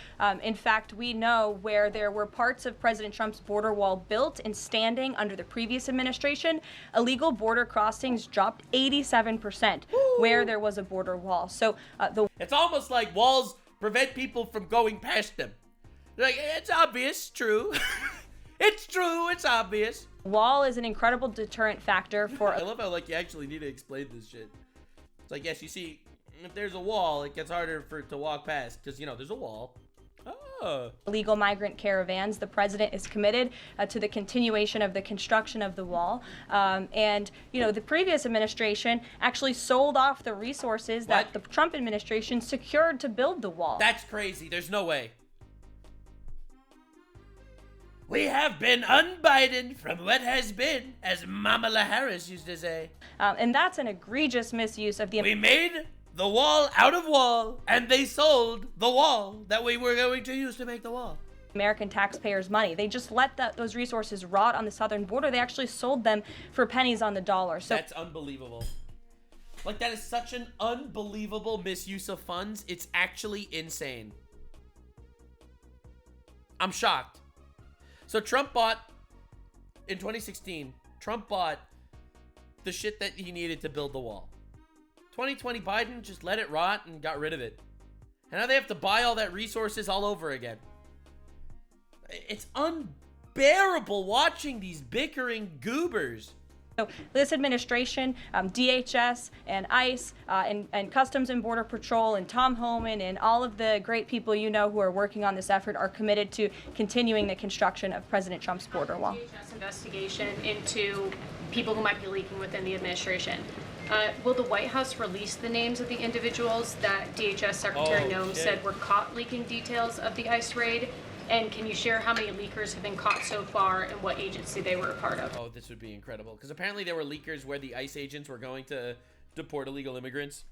In fact, we know where there were parts of President Trump's border wall built and standing under the previous administration, illegal border crossings dropped 87% where there was a border wall. So It's almost like walls prevent people from going past them. Like, it's obvious, true. It's true, it's obvious. wall is an incredible deterrent factor for I love how, like, you actually need to explain this shit. It's like, yes, you see, if there's a wall, it gets harder for it to walk past, because, you know, there's a wall. Oh. illegal migrant caravans. The president is committed to the continuation of the construction of the wall. And, you know, the previous administration actually sold off the resources that the Trump administration secured to build the wall. That's crazy. There's no way. We have been unbiden from what has been, as Kamala Harris used to say. And that's an egregious misuse of the... We made the wall out of wall, and they sold the wall that we were going to use to make the wall. American taxpayers' money. They just let those resources rot on the southern border. They actually sold them for pennies on the dollar. So that's unbelievable. Like, that is such an unbelievable misuse of funds. It's actually insane. I'm shocked. So Trump bought, in 2016, Trump bought the shit that he needed to build the wall. 2020 Biden just let it rot and got rid of it. And now they have to buy all that resources all over again. It's unbearable watching these bickering goobers So this administration, DHS and ICE and Customs and Border Patrol and Tom Homan and all of the great people you know who are working on this effort are committed to continuing the construction of President Trump's border wall. DHS investigation into people who might be leaking within the administration. Will the White House release the names of the individuals that DHS Secretary Noem said were caught leaking details of the ICE raid? And can you share how many leakers have been caught so far and what agency they were a part of? Oh, this would be incredible. Because apparently there were leakers where the ICE agents were going to deport illegal immigrants.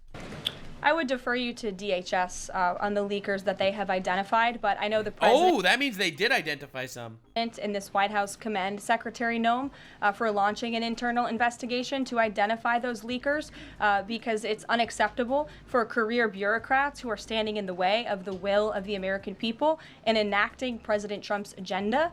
I would defer you to DHS on the leakers that they have identified, but I know the president. Oh, that means they did identify some. In this White House commend Secretary Noem for launching an internal investigation to identify those leakers because it's unacceptable for career bureaucrats who are standing in the way of the will of the American people and enacting President Trump's agenda.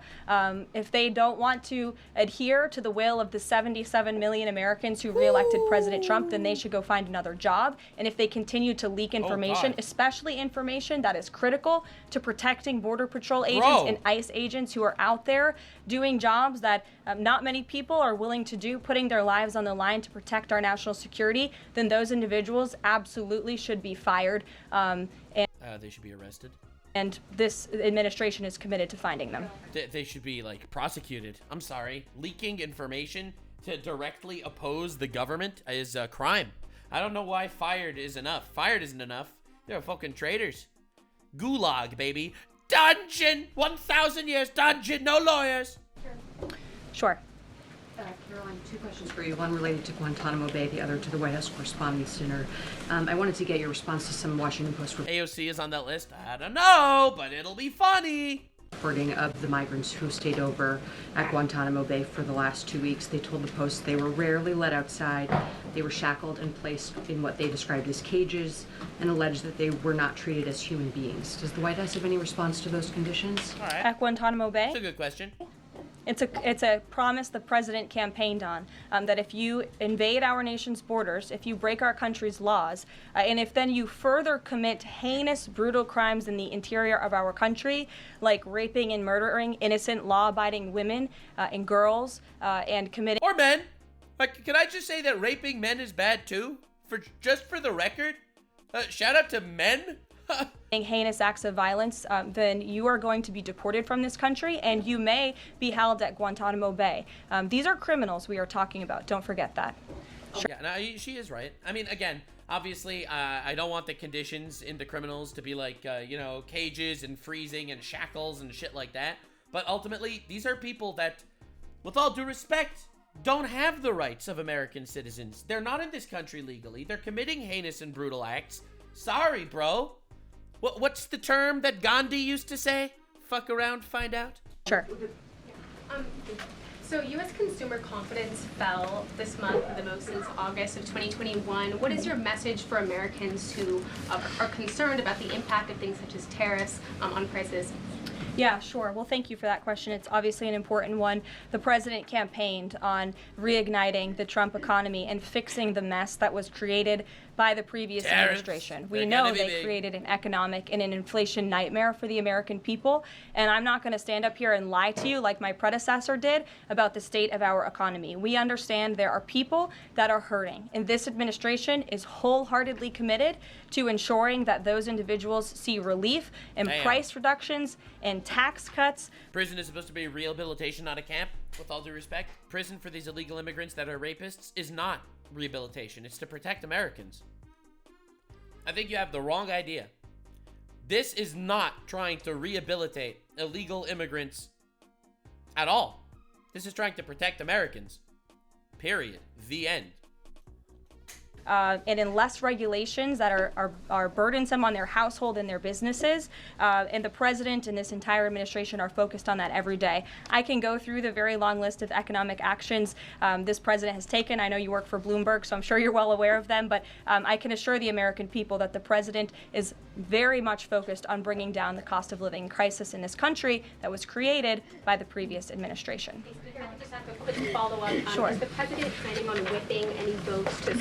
If they don't want to adhere to the will of the 77 million Americans who reelected President Trump, then they should go find another job. And if they continue to leak information, especially information that is critical to protecting Border Patrol agents and ICE agents who are out there doing jobs that not many people are willing to do, putting their lives on the line to protect our national security, then those individuals absolutely should be fired. They should be arrested. And this administration is committed to finding them. They should be, like, prosecuted. I'm sorry. Leaking information to directly oppose the government is a crime. I don't know why fired is enough. Fired isn't enough. They're fucking traitors. Gulag, baby. Dungeon! 1,000 years dungeon, no lawyers. Sure. Caroline, two questions for you. One related to Guantanamo Bay, the other to the White House Correspondents' Dinner. I wanted to get your response to some Washington Post AOC is on that list? I don't know, but it'll be funny. reporting of the migrants who stayed over at Guantanamo Bay for the last 2 weeks. They told the Post they were rarely let outside. They were shackled and placed in what they described as cages and alleged that they were not treated as human beings. Does the White House have any response to those conditions? All right. At Guantanamo Bay? That's a good question. It's a promise the president campaigned on, that if you invade our nation's borders, if you break our country's laws, and if then you further commit heinous, brutal crimes in the interior of our country, like raping and murdering innocent, law-abiding women and girls, and committing... Or men. Like, can I just say that raping men is bad too? Just for the record? Shout out to men. heinous acts of violence, then you are going to be deported from this country and you may be held at Guantanamo Bay. These are criminals we are talking about. Don't forget that. Sure. Yeah, no, she is right. I mean, again, obviously, I don't want the conditions in the criminals to be like, you know, cages and freezing and shackles and shit like that. But ultimately, these are people that, with all due respect, don't have the rights of American citizens. They're not in this country legally. They're committing heinous and brutal acts. Sorry, bro. What's the term that Gandhi used to say? Fuck around, find out? Sure. So U.S. consumer confidence fell this month the most since August of 2021. What is your message for Americans who are concerned about the impact of things such as tariffs on prices? Yeah, sure. Well, thank you for that question. It's obviously an important one. The president campaigned on reigniting the Trump economy and fixing the mess that was created by the previous administration. We know they created an economic and an inflation nightmare for the American people, and I'm not going to stand up here and lie to you like my predecessor did about the state of our economy. We understand there are people that are hurting, and this administration is wholeheartedly committed to ensuring that those individuals see relief and price reductions and tax cuts. Prison is supposed to be rehabilitation, not a camp, with all due respect. Prison for these illegal immigrants that are rapists is not rehabilitation. It's to protect Americans. I think you have the wrong idea. This is not trying to rehabilitate illegal immigrants at all. This is trying to protect Americans. Period. The end. And in less regulations that are burdensome on their household and their businesses. And the president and this entire administration are focused on that every day. I can go through the very long list of economic actions this president has taken. I know you work for Bloomberg, so I'm sure you're well aware of them. But I can assure the American people that the president is very much focused on bringing down the cost of living crisis in this country that was created by the previous administration. Speaker, I can just have a quick follow-up. Sure. Is the president planning on whipping any votes to,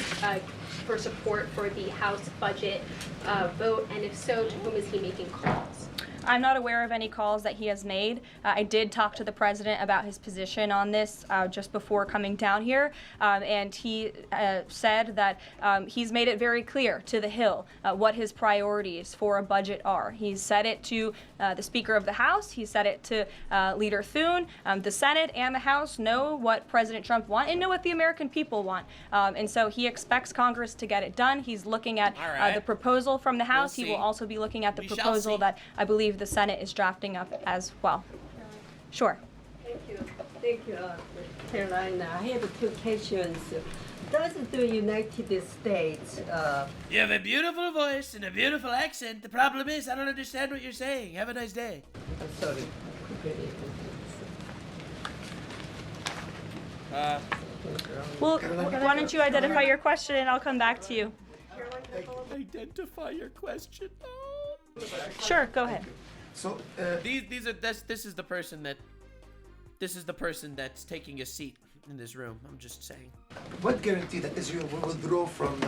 for support for the House budget vote? And if so, to whom is he making calls? I'm not aware of any calls that he has made. I did talk to the president about his position on this just before coming down here, and he said that he's made it very clear to the Hill what his priorities for a budget are. He's said it to the Speaker of the House. He said it to Leader Thune. The Senate and the House know what President Trump wants and know what the American people want. And so he expects Congress to get it done. He's looking at the proposal from the House. He will also be looking at the proposal that I believe the Senate is drafting up as well. Sure. Thank you, Caroline. I have two questions. Does the United States... You have a beautiful voice and a beautiful accent. The problem is I don't understand what you're saying. Have a nice day. Sorry. Well, why don't you identify your question and I'll come back to you. Identify your question. Sure, go ahead. So this is the person that's taking a seat in this room. I'm just saying. what guarantee that Israel will withdraw from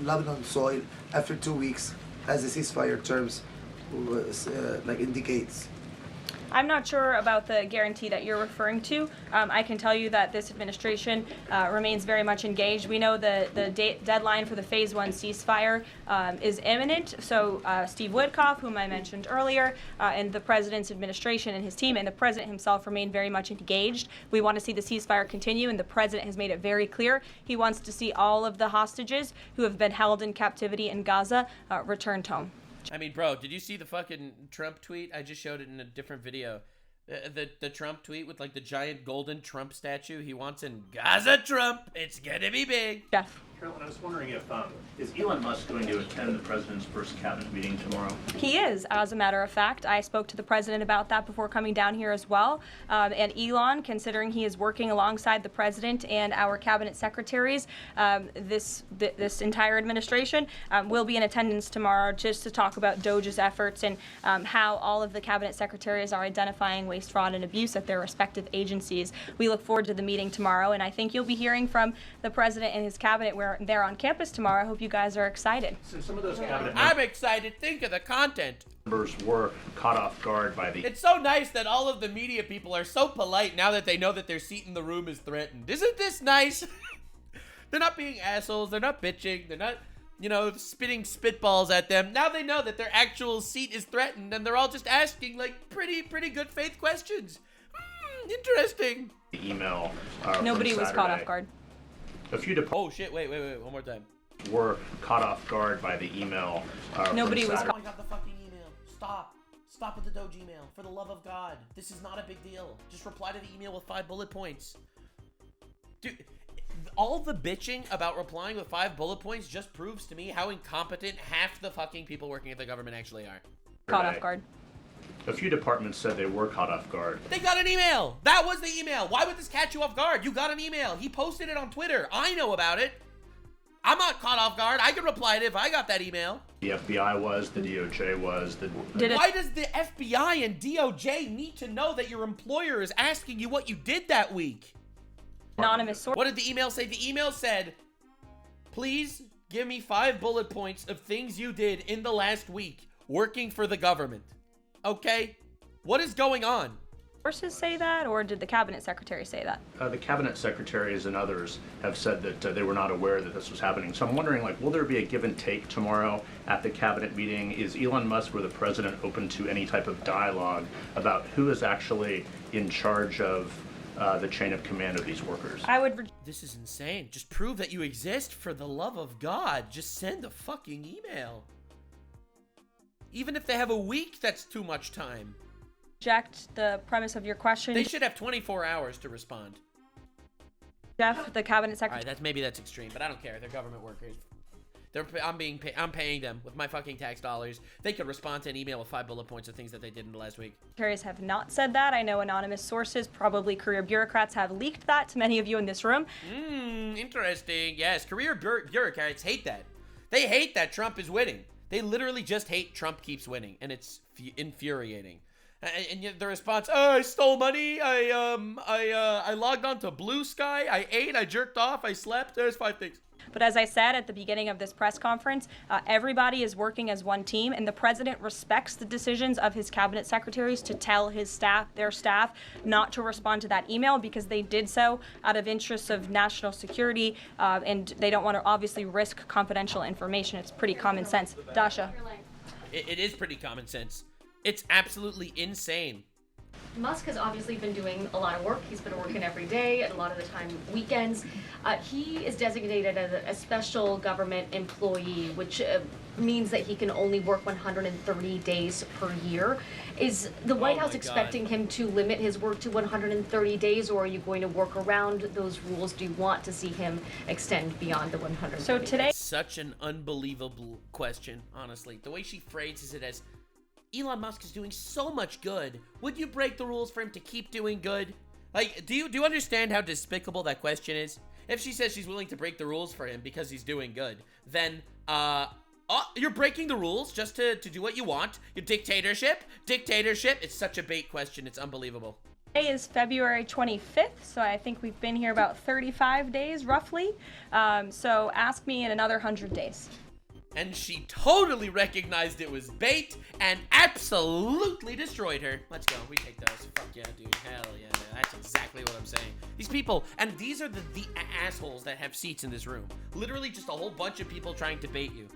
Lebanon soil after 2 weeks, as the ceasefire terms indicates? I'm not sure about the guarantee that you're referring to. I can tell you that this administration remains very much engaged. We know the deadline for the Phase 1 ceasefire is imminent. So Steve Witkoff, whom I mentioned earlier, and the president's administration and his team and the president himself remain very much engaged. We want to see the ceasefire continue, and the president has made it very clear he wants to see all of the hostages who have been held in captivity in Gaza returned home. I mean, bro, did you see the fucking Trump tweet? I just showed it in a different video. The Trump tweet with like the giant golden Trump statue he wants in Gaza Trump. It's gonna be big. Jeff. Carolyn, I was wondering if is Elon Musk going to attend the president's first cabinet meeting tomorrow? He is, as a matter of fact. I spoke to the president about that before coming down here as well. And Elon, considering he is working alongside the president and our cabinet secretaries, this entire administration will be in attendance tomorrow just to talk about Doge's efforts and how all of the cabinet secretaries are identifying waste, fraud, and abuse at their respective agencies. We look forward to the meeting tomorrow, and I think you'll be hearing from the president and his cabinet where they're on campus tomorrow. I hope you guys are excited. Since some of those cabinet I'm excited. Think of the content. members were caught off guard by the... It's so nice that all of the media people are so polite now that they know that their seat in the room is threatened. Isn't this nice? They're not being assholes. They're not bitching. They're not, you know, spitting spitballs at them. Now they know that their actual seat is threatened, and they're all just asking, like, pretty good faith questions. Interesting. The email Nobody was caught off guard. A few oh shit, wait, one more time. Were caught off guard by the email. Nobody was caught. Oh, I got the fucking email. Stop with the Doge email. For the love of God. This is not a big deal. Just reply to the email with 5 bullet points. Dude, all the bitching about replying with 5 bullet points just proves to me how incompetent half the fucking people working at the government actually are. Caught off guard. A few departments said they were caught off guard. They got an email. That was the email. Why would this catch you off guard? You got an email. He posted it on Twitter. I know about it. I'm not caught off guard. I can reply to it if I got that email. The FBI was, the DOJ was. Why does the FBI and DOJ need to know that your employer is asking you what you did that week? Anonymous source. What did the email say? The email said, please give me 5 bullet points of things you did in the last week working for the government. Okay? What is going on? Sources say that, or did the cabinet secretary say that? The cabinet secretaries and others have said that they were not aware that this was happening. So I'm wondering, like, will there be a give and take tomorrow at the cabinet meeting? Is Elon Musk or the president open to any type of dialogue about who is actually in charge of the chain of command of these workers? This is insane. Just prove that you exist, for the love of God. Just send a fucking email. Even if they have a week, that's too much time. Reject the premise of your question. They should have 24 hours to respond. Jeff, the cabinet secretary. All right, maybe that's extreme, but I don't care. They're government workers. I'm paying them with my fucking tax dollars. They could respond to an email with 5 bullet points of things that they did in the last week. Secretaries have not said that. I know anonymous sources, probably career bureaucrats, have leaked that to many of you in this room. Interesting. Yes, career bureaucrats hate that. They hate that Trump is winning. They literally just hate Trump keeps winning, and it's infuriating. And yet the response, oh, I stole money, I logged on to Blue Sky, I ate, I jerked off, I slept, there's 5 things. But as I said at the beginning of this press conference, everybody is working as one team, and the president respects the decisions of his cabinet secretaries to tell their staff, not to respond to that email because they did so out of interests of national security, and they don't want to obviously risk confidential information. It's pretty common sense. Dasha. It is pretty common sense. It's absolutely insane. Musk has obviously been doing a lot of work. He's been working every day, and a lot of the time weekends. He is designated as a special government employee, which means that he can only work 130 days per year. Is the White House expecting him to limit his work to 130 days, or are you going to work around those rules? Do you want to see him extend beyond the 130 So today, such an unbelievable question, honestly. The way she phrases it as, Elon Musk is doing so much good. Would you break the rules for him to keep doing good? Like, do you understand how despicable that question is? If she says she's willing to break the rules for him because he's doing good, then, you're breaking the rules just to do what you want. Your dictatorship. It's such a bait question. It's unbelievable. Today is February 25th, so I think we've been here about 35 days, roughly. So ask me in another 100 days. And she totally recognized it was bait and absolutely destroyed her. Let's go. We take those. Fuck yeah, dude. Hell yeah. That's exactly what I'm saying. These people, and these are the assholes that have seats in this room. Literally just a whole bunch of people trying to bait you.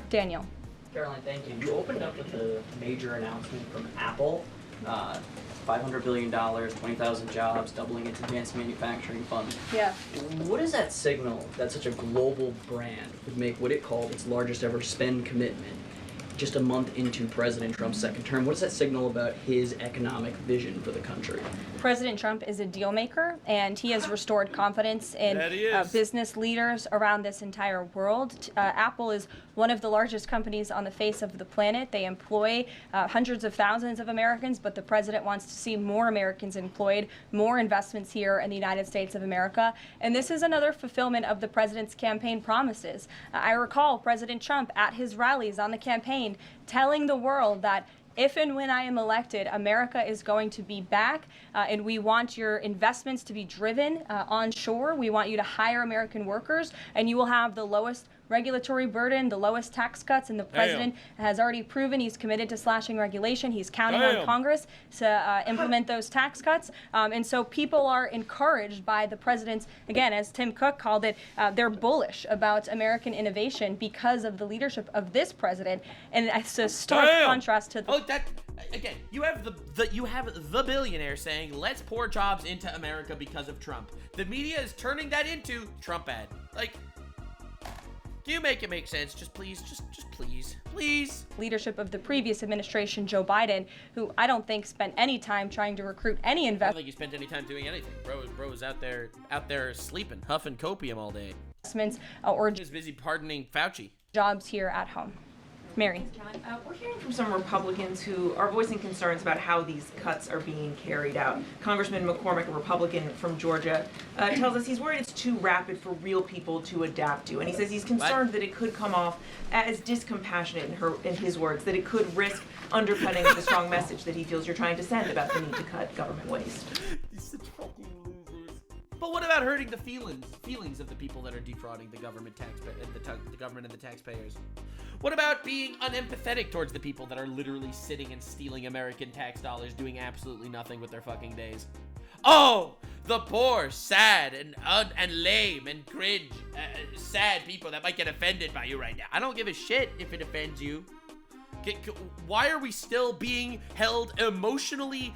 Daniel. Caroline, thank you. You opened up with a major announcement from Apple. $500 billion, 20,000 jobs, doubling its advanced manufacturing fund. Yeah. What does that signal that such a global brand would make what it called its largest ever spend commitment just a month into President Trump's second term? What does that signal about his economic vision for the country? President Trump is a deal maker, and he has restored confidence in business leaders around this entire world. Apple is one of the largest companies on the face of the planet. They employ hundreds of thousands of Americans, but the president wants to see more Americans employed, more investments here in the United States of America. And this is another fulfillment of the president's campaign promises. I recall President Trump at his rallies on the campaign telling the world that if and when I am elected, America is going to be back, and we want your investments to be driven onshore. We want you to hire American workers, and you will have the lowest regulatory burden, the lowest tax cuts, and the president has already proven he's committed to slashing regulation. He's counting on Congress to implement those tax cuts. And so people are encouraged by the president's, again, as Tim Cook called it, they're bullish about American innovation because of the leadership of this president. And it's a stark contrast to the... Again, you have the billionaire saying, let's pour jobs into America because of Trump. The media is turning that into Trump ad. Like, can you make it make sense? Just please, just please. Leadership of the previous administration, Joe Biden, who I don't think spent any time trying to recruit any I don't investment. think he spent any time doing anything. Bro was out there sleeping, huffing copium all day. Or just busy pardoning Fauci. Jobs here at home. Mary. We're hearing from some Republicans who are voicing concerns about how these cuts are being carried out. Congressman McCormick, a Republican from Georgia, tells us he's worried it's too rapid for real people to adapt to. And he says he's concerned that it could come off as discompassionate, in his words, that it could risk undercutting the strong message that he feels you're trying to send about the need to cut government waste. These such fucking losers. But what about hurting the feelings of the people that are defrauding the government the government and the taxpayers? What about being unempathetic towards the people that are literally sitting and stealing American tax dollars, doing absolutely nothing with their fucking days? Oh, the poor, sad, and lame and cringe, sad people that might get offended by you right now. I don't give a shit if it offends you. Why are we still being held emotionally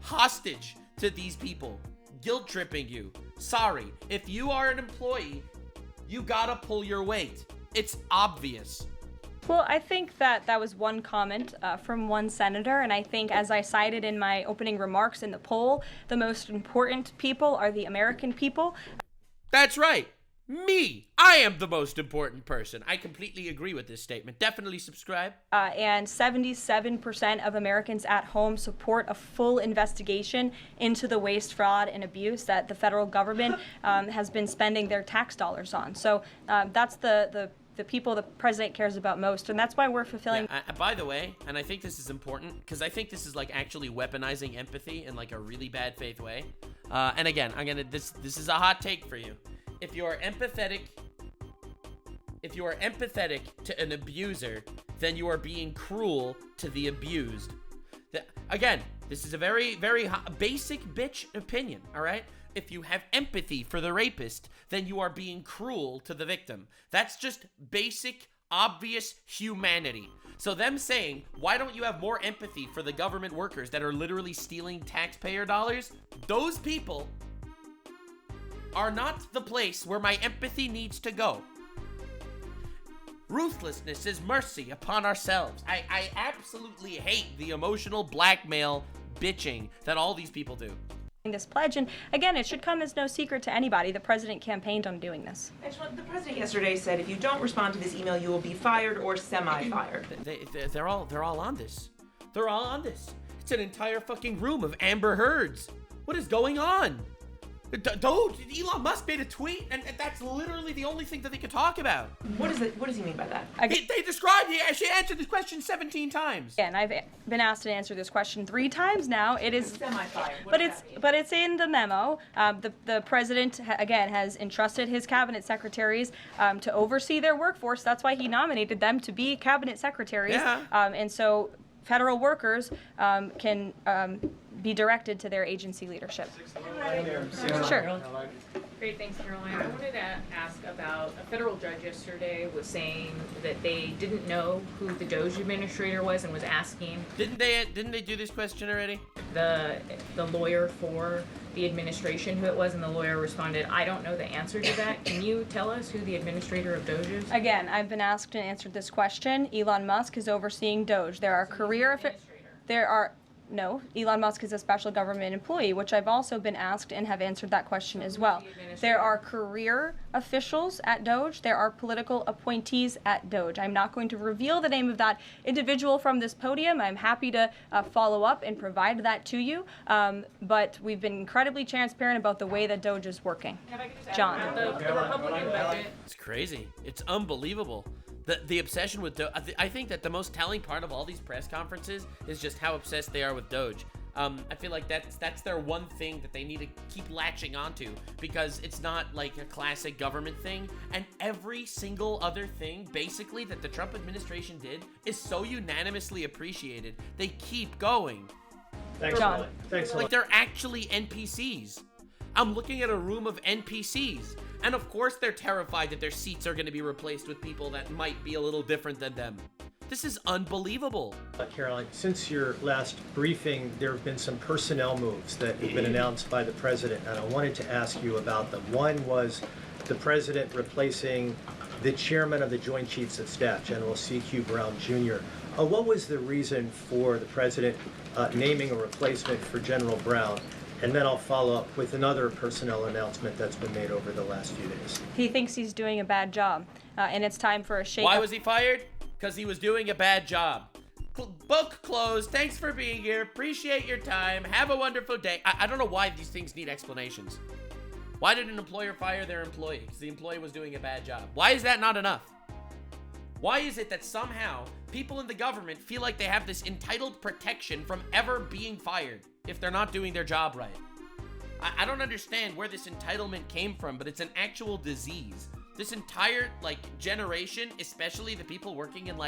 hostage to these people? Guilt tripping you. Sorry, if you are an employee, you gotta pull your weight. It's obvious. Well, I think that was one comment from one senator, and I think, as I cited in my opening remarks in the poll, the most important people are the American people. That's right. Me. I am the most important person. I completely agree with this statement. Definitely subscribe. And 77% of Americans at home support a full investigation into the waste, fraud, and abuse that the federal government has been spending their tax dollars on. So that's the people the president cares about most, and that's why we're fulfilling. Yeah, by the way, and I think this is important because I think this is like actually weaponizing empathy in like a really bad faith way. And again, this is a hot take for you. If you're empathetic if you are empathetic to an abuser, then you are being cruel to the abused. Again, this is a very, very basic bitch opinion, all right? If you have empathy for the rapist, then you are being cruel to the victim. That's just basic, obvious humanity. So them saying, why don't you have more empathy for the government workers that are literally stealing taxpayer dollars? Those people are not the place where my empathy needs to go. Ruthlessness is mercy upon ourselves. I absolutely hate the emotional blackmail bitching that all these people do. This pledge, and again, it should come as no secret to anybody. The president campaigned on doing this. The president yesterday said if you don't respond to this email, you will be fired or semi-fired. They're all on this. They're all on this. It's an entire fucking room of Amber Heards. What is going on? Doge, Elon Musk made a tweet, and that's literally the only thing that they could talk about. What does he mean by that? She answered this question 17 times. Yeah, and I've been asked to answer this question 3 times now. It is semi-fired. But it's in the memo. The president again has entrusted his cabinet secretaries to oversee their workforce. That's why he nominated them to be cabinet secretaries. Yeah. And so federal workers can be directed to their agency leadership. Sure. Great, thanks, Caroline. I wanted to ask about a federal judge yesterday was saying that they didn't know who the Doge administrator was and was asking. Didn't they do this question already? The lawyer for the administration who it was, and the lawyer responded, "I don't know the answer to that. Can you tell us who the administrator of Doge is?" Again, I've been asked and answered this question. Elon Musk is overseeing Doge. No, Elon Musk is a special government employee, which I've also been asked and have answered that question as well. There are career officials at Doge. There are political appointees at Doge. I'm not going to reveal the name of that individual from this podium. I'm happy to follow up and provide that to you. But we've been incredibly transparent about the way that Doge is working. John. The Republican budget. It's crazy. It's unbelievable. The obsession with Doge. I think that the most telling part of all these press conferences is just how obsessed they are with Doge. I feel like that's their one thing that they need to keep latching onto, because it's not like a classic government thing, and every single other thing basically that the Trump administration did is so unanimously appreciated. They keep going. Thanks, John. Thanks a lot. Like they're actually NPCs. I'm looking at a room of NPCs. And of course they're terrified that their seats are going to be replaced with people that might be a little different than them. This is unbelievable. Caroline, since your last briefing, there have been some personnel moves that have been announced by the president, and I wanted to ask you about them. One was the president replacing the chairman of the Joint Chiefs of Staff, General C.Q. Brown Jr. What was the reason for the president naming a replacement for General Brown? And then I'll follow up with another personnel announcement that's been made over the last few days. He thinks he's doing a bad job, and it's time for a shake-up. Why was he fired? Because he was doing a bad job. Book closed. Thanks for being here. Appreciate your time. Have a wonderful day. I don't know why these things need explanations. Why did an employer fire their employee? Because the employee was doing a bad job. Why is that not enough? Why is it that somehow people in the government feel like they have this entitled protection from ever being fired if they're not doing their job right? I don't understand where this entitlement came from, but it's an actual disease. This entire, generation, especially the people working in,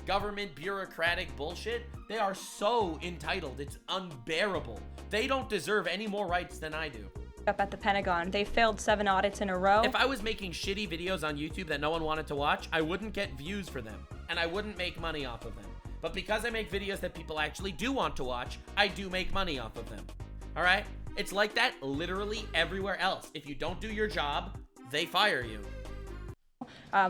government bureaucratic bullshit, they are so entitled. It's unbearable. They don't deserve any more rights than I do. Up at the Pentagon. They failed 7 audits in a row. If I was making shitty videos on YouTube that no one wanted to watch, I wouldn't get views for them, and I wouldn't make money off of them. But because I make videos that people actually do want to watch, I do make money off of them. All right? It's like that literally everywhere else. If you don't do your job, they fire you.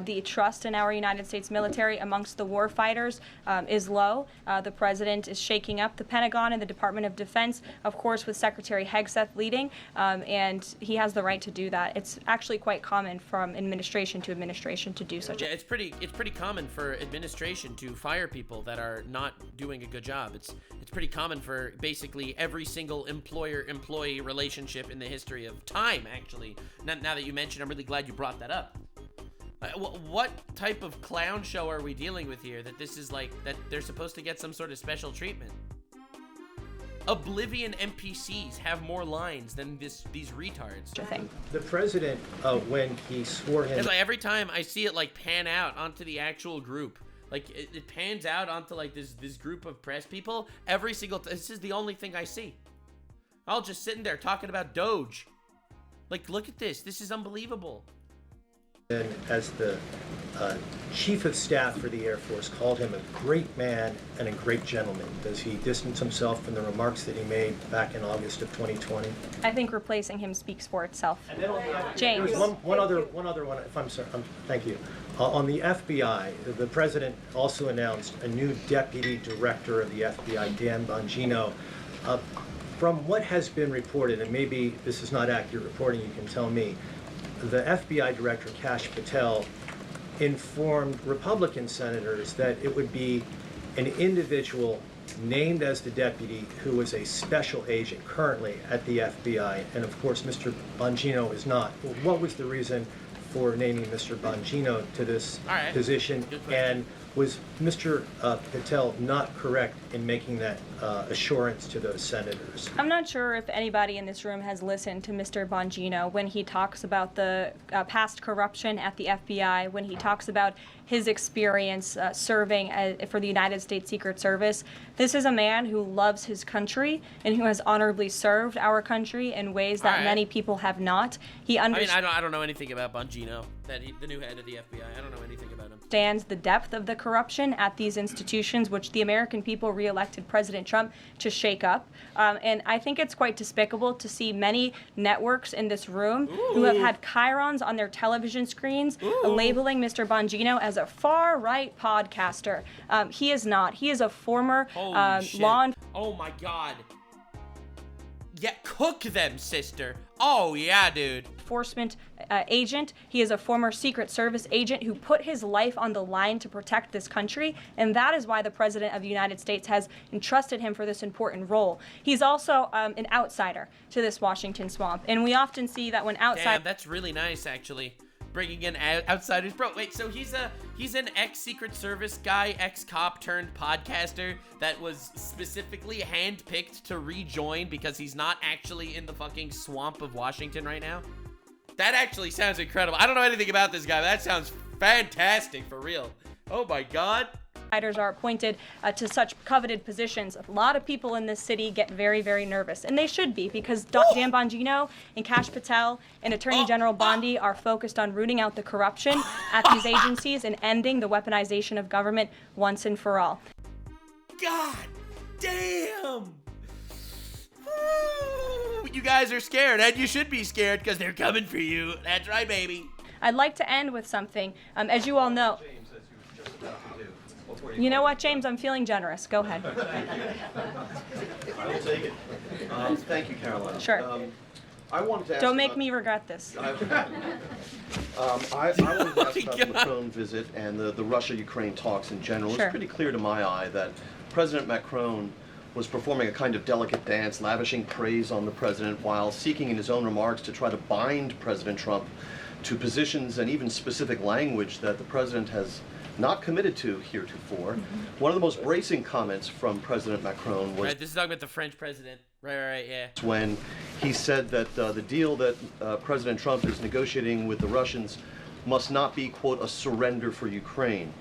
The trust in our United States military amongst the war fighters is low. The president is shaking up the Pentagon and the Department of Defense, of course, with Secretary Hegseth leading, and he has the right to do that. It's actually quite common from administration to administration to do such. Yeah, it's pretty common for administration to fire people that are not doing a good job. It's pretty common for basically every single employer-employee relationship in the history of time, actually. Now that you mention, I'm really glad you brought that up. What type of clown show are we dealing with here that this is that they're supposed to get some sort of special treatment? Oblivion NPCs have more lines than these retards. The president, when he swore him... It's like every time I see it like pan out onto the actual group, like it pans out onto like this group of press people every single this is the only thing I see. I'll just sitting there talking about Doge. Like, look at this. This is unbelievable. And as the chief of staff for the Air Force, called him a great man and a great gentleman. Does he distance himself from the remarks that he made back in August of 2020? I think replacing him speaks for itself. James. There was one other one, if I'm sorry, thank you. On the FBI, the president also announced a new deputy director of the FBI, Dan Bongino. From what has been reported, and maybe this is not accurate reporting, you can tell me, the FBI director, Kash Patel, informed Republican senators that it would be an individual named as the deputy who was a special agent currently at the FBI, and of course Mr. Bongino is not. What was the reason for naming Mr. Bongino to this position, and was Mr. Patel not correct in making that assurance to those senators? I'm not sure if anybody in this room has listened to Mr. Bongino when he talks about the past corruption at the FBI, when he talks about his experience serving for the United States Secret Service. This is a man who loves his country and who has honorably served our country in ways that many people have not. I don't know anything about Bongino, the new head of the FBI. I don't know anything about him. Understands the depth of the corruption at these institutions, which the American people re-elected President Trump to shake up. And I think it's quite despicable to see many networks in this room who have had chyrons on their television screens labeling Mr. Bongino as a far-right podcaster. He is not. He is a former law. Oh my God. Yeah, cook them, sister. Oh yeah, dude. Enforcement agent. He is a former Secret Service agent who put his life on the line to protect this country, and that is why the President of the United States has entrusted him for this important role. He's also an outsider to this Washington swamp, and we often see that when Damn, that's really nice, actually. Bringing in outsiders. Bro, wait, so he's an ex-Secret Service guy, ex-cop turned podcaster that was specifically handpicked to rejoin because he's not actually in the fucking swamp of Washington right now? That actually sounds incredible. I don't know anything about this guy, but that sounds fantastic, for real. Oh my God. Outsiders are appointed to such coveted positions. A lot of people in this city get very, very nervous, and they should be, because Dan Bongino and Kash Patel and Attorney General Bondi are focused on rooting out the corruption at these agencies and ending the weaponization of government once and for all. God damn! Woo. You guys are scared, and you should be scared because they're coming for you. That's right, baby. I'd like to end with something. As you all know, you know what, James? I'm feeling generous. Go ahead. I will take it. Thank you, Caroline. Sure. I wanted to ask Don't make me regret this. I wanted to ask about the Macron visit and the Russia-Ukraine talks in general. Sure. It's pretty clear to my eye that President Macron was performing a kind of delicate dance, lavishing praise on the president while seeking in his own remarks to try to bind President Trump to positions and even specific language that the president has not committed to heretofore. One of the most bracing comments from President Macron was... Right, this is talking about the French president. Right, yeah. When he said that the deal that President Trump is negotiating with the Russians must not be, quote, a surrender for Ukraine.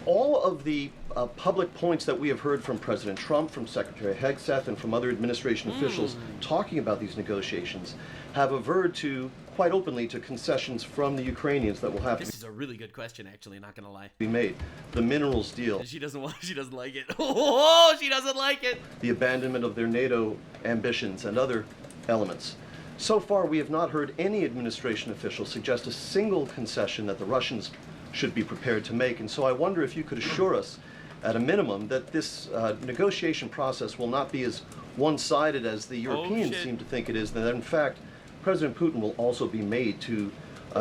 All of the public points that we have heard from President Trump, from Secretary Hegseth, and from other administration officials talking about these negotiations have averred to, quite openly, to concessions from the Ukrainians that will have This is a really good question, actually, not gonna lie. be made. The minerals deal. She doesn't like it. Oh, she doesn't like it. The abandonment of their NATO ambitions and other elements. So far, we have not heard any administration official suggest a single concession that the Russians should be prepared to make. And so I wonder if you could assure us, at a minimum, that this negotiation process will not be as one-sided as the Europeans seem to think it is, that in fact, President Putin will also be made to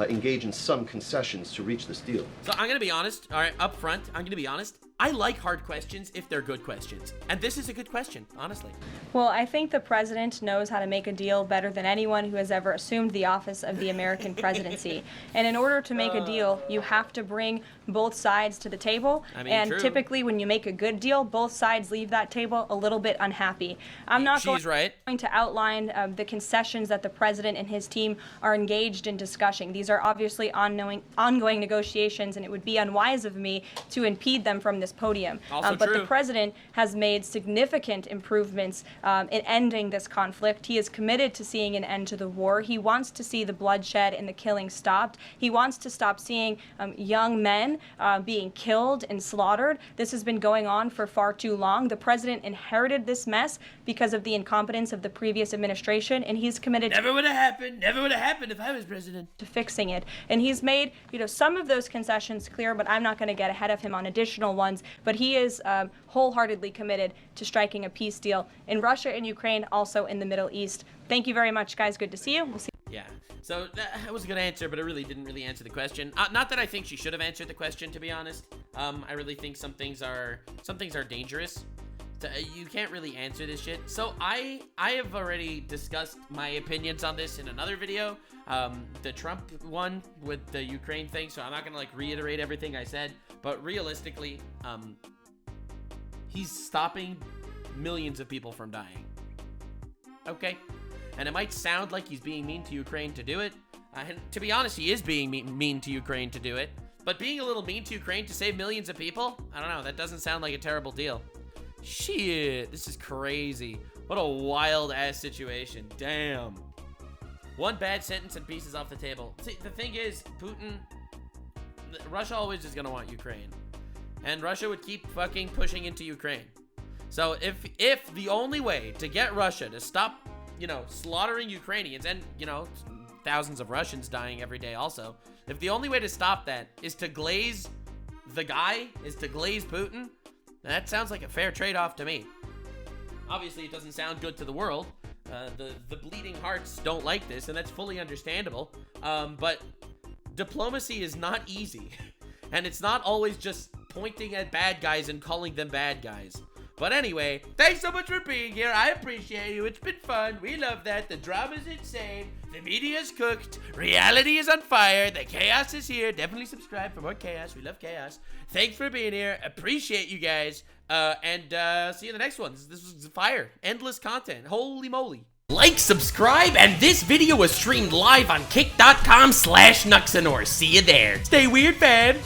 engage in some concessions to reach this deal. So I'm gonna be honest, all right, up front, I'm gonna be honest. I like hard questions if they're good questions. And this is a good question, honestly. Well, I think the president knows how to make a deal better than anyone who has ever assumed the office of the American presidency. And in order to make a deal, you have to bring both sides to the table. I mean, and true. typically when you make a good deal, both sides leave that table a little bit unhappy. I'm not going to outline the concessions that the president and his team are engaged in discussing. These are obviously ongoing negotiations, and it would be unwise of me to impede them from this podium. But the president has made significant improvements in ending this conflict. He is committed to seeing an end to the war. He wants to see the bloodshed and the killing stopped. He wants to stop seeing young men being killed and slaughtered. This has been going on for far too long. The president inherited this mess because of the incompetence of the previous administration, and he's committed Never would have happened. Never would have happened if I was president. to fixing it. And he's made, some of those concessions clear, but I'm not going to get ahead of him on additional ones. But he is wholeheartedly committed to striking a peace deal in Russia and Ukraine, also in the Middle East. Thank you very much, guys. Good to see you. We'll see. Yeah, so that was a good answer, but it really didn't really answer the question. Not that I think she should have answered the question, to be honest. I really think some things are dangerous. You can't really answer this shit. So I have already discussed my opinions on this in another video, the Trump one with the Ukraine thing. So I'm not gonna reiterate everything I said, but realistically, he's stopping millions of people from dying. Okay. And it might sound like he's being mean to Ukraine to do it. And to be honest, he is being mean to Ukraine to do it. But being a little mean to Ukraine to save millions of people? I don't know. That doesn't sound like a terrible deal. Shit. This is crazy. What a wild-ass situation. Damn. One bad sentence and pieces off the table. See, the thing is, Putin... Russia always is going to want Ukraine. And Russia would keep fucking pushing into Ukraine. So if the only way to get Russia to stop... slaughtering Ukrainians and, thousands of Russians dying every day also. If the only way to stop that is to glaze the guy, is to glaze Putin, that sounds like a fair trade-off to me. Obviously, it doesn't sound good to the world. The bleeding hearts don't like this, and that's fully understandable. But diplomacy is not easy. And it's not always just pointing at bad guys and calling them bad guys. But anyway, thanks so much for being here. I appreciate you. It's been fun. We love that. The drama's insane. The media's cooked. Reality is on fire. The chaos is here. Definitely subscribe for more chaos. We love chaos. Thanks for being here. Appreciate you guys. And see you in the next one. This was fire. Endless content. Holy moly. Like, subscribe, and this video was streamed live on kick.com/Nuxanor. See you there. Stay weird, fam.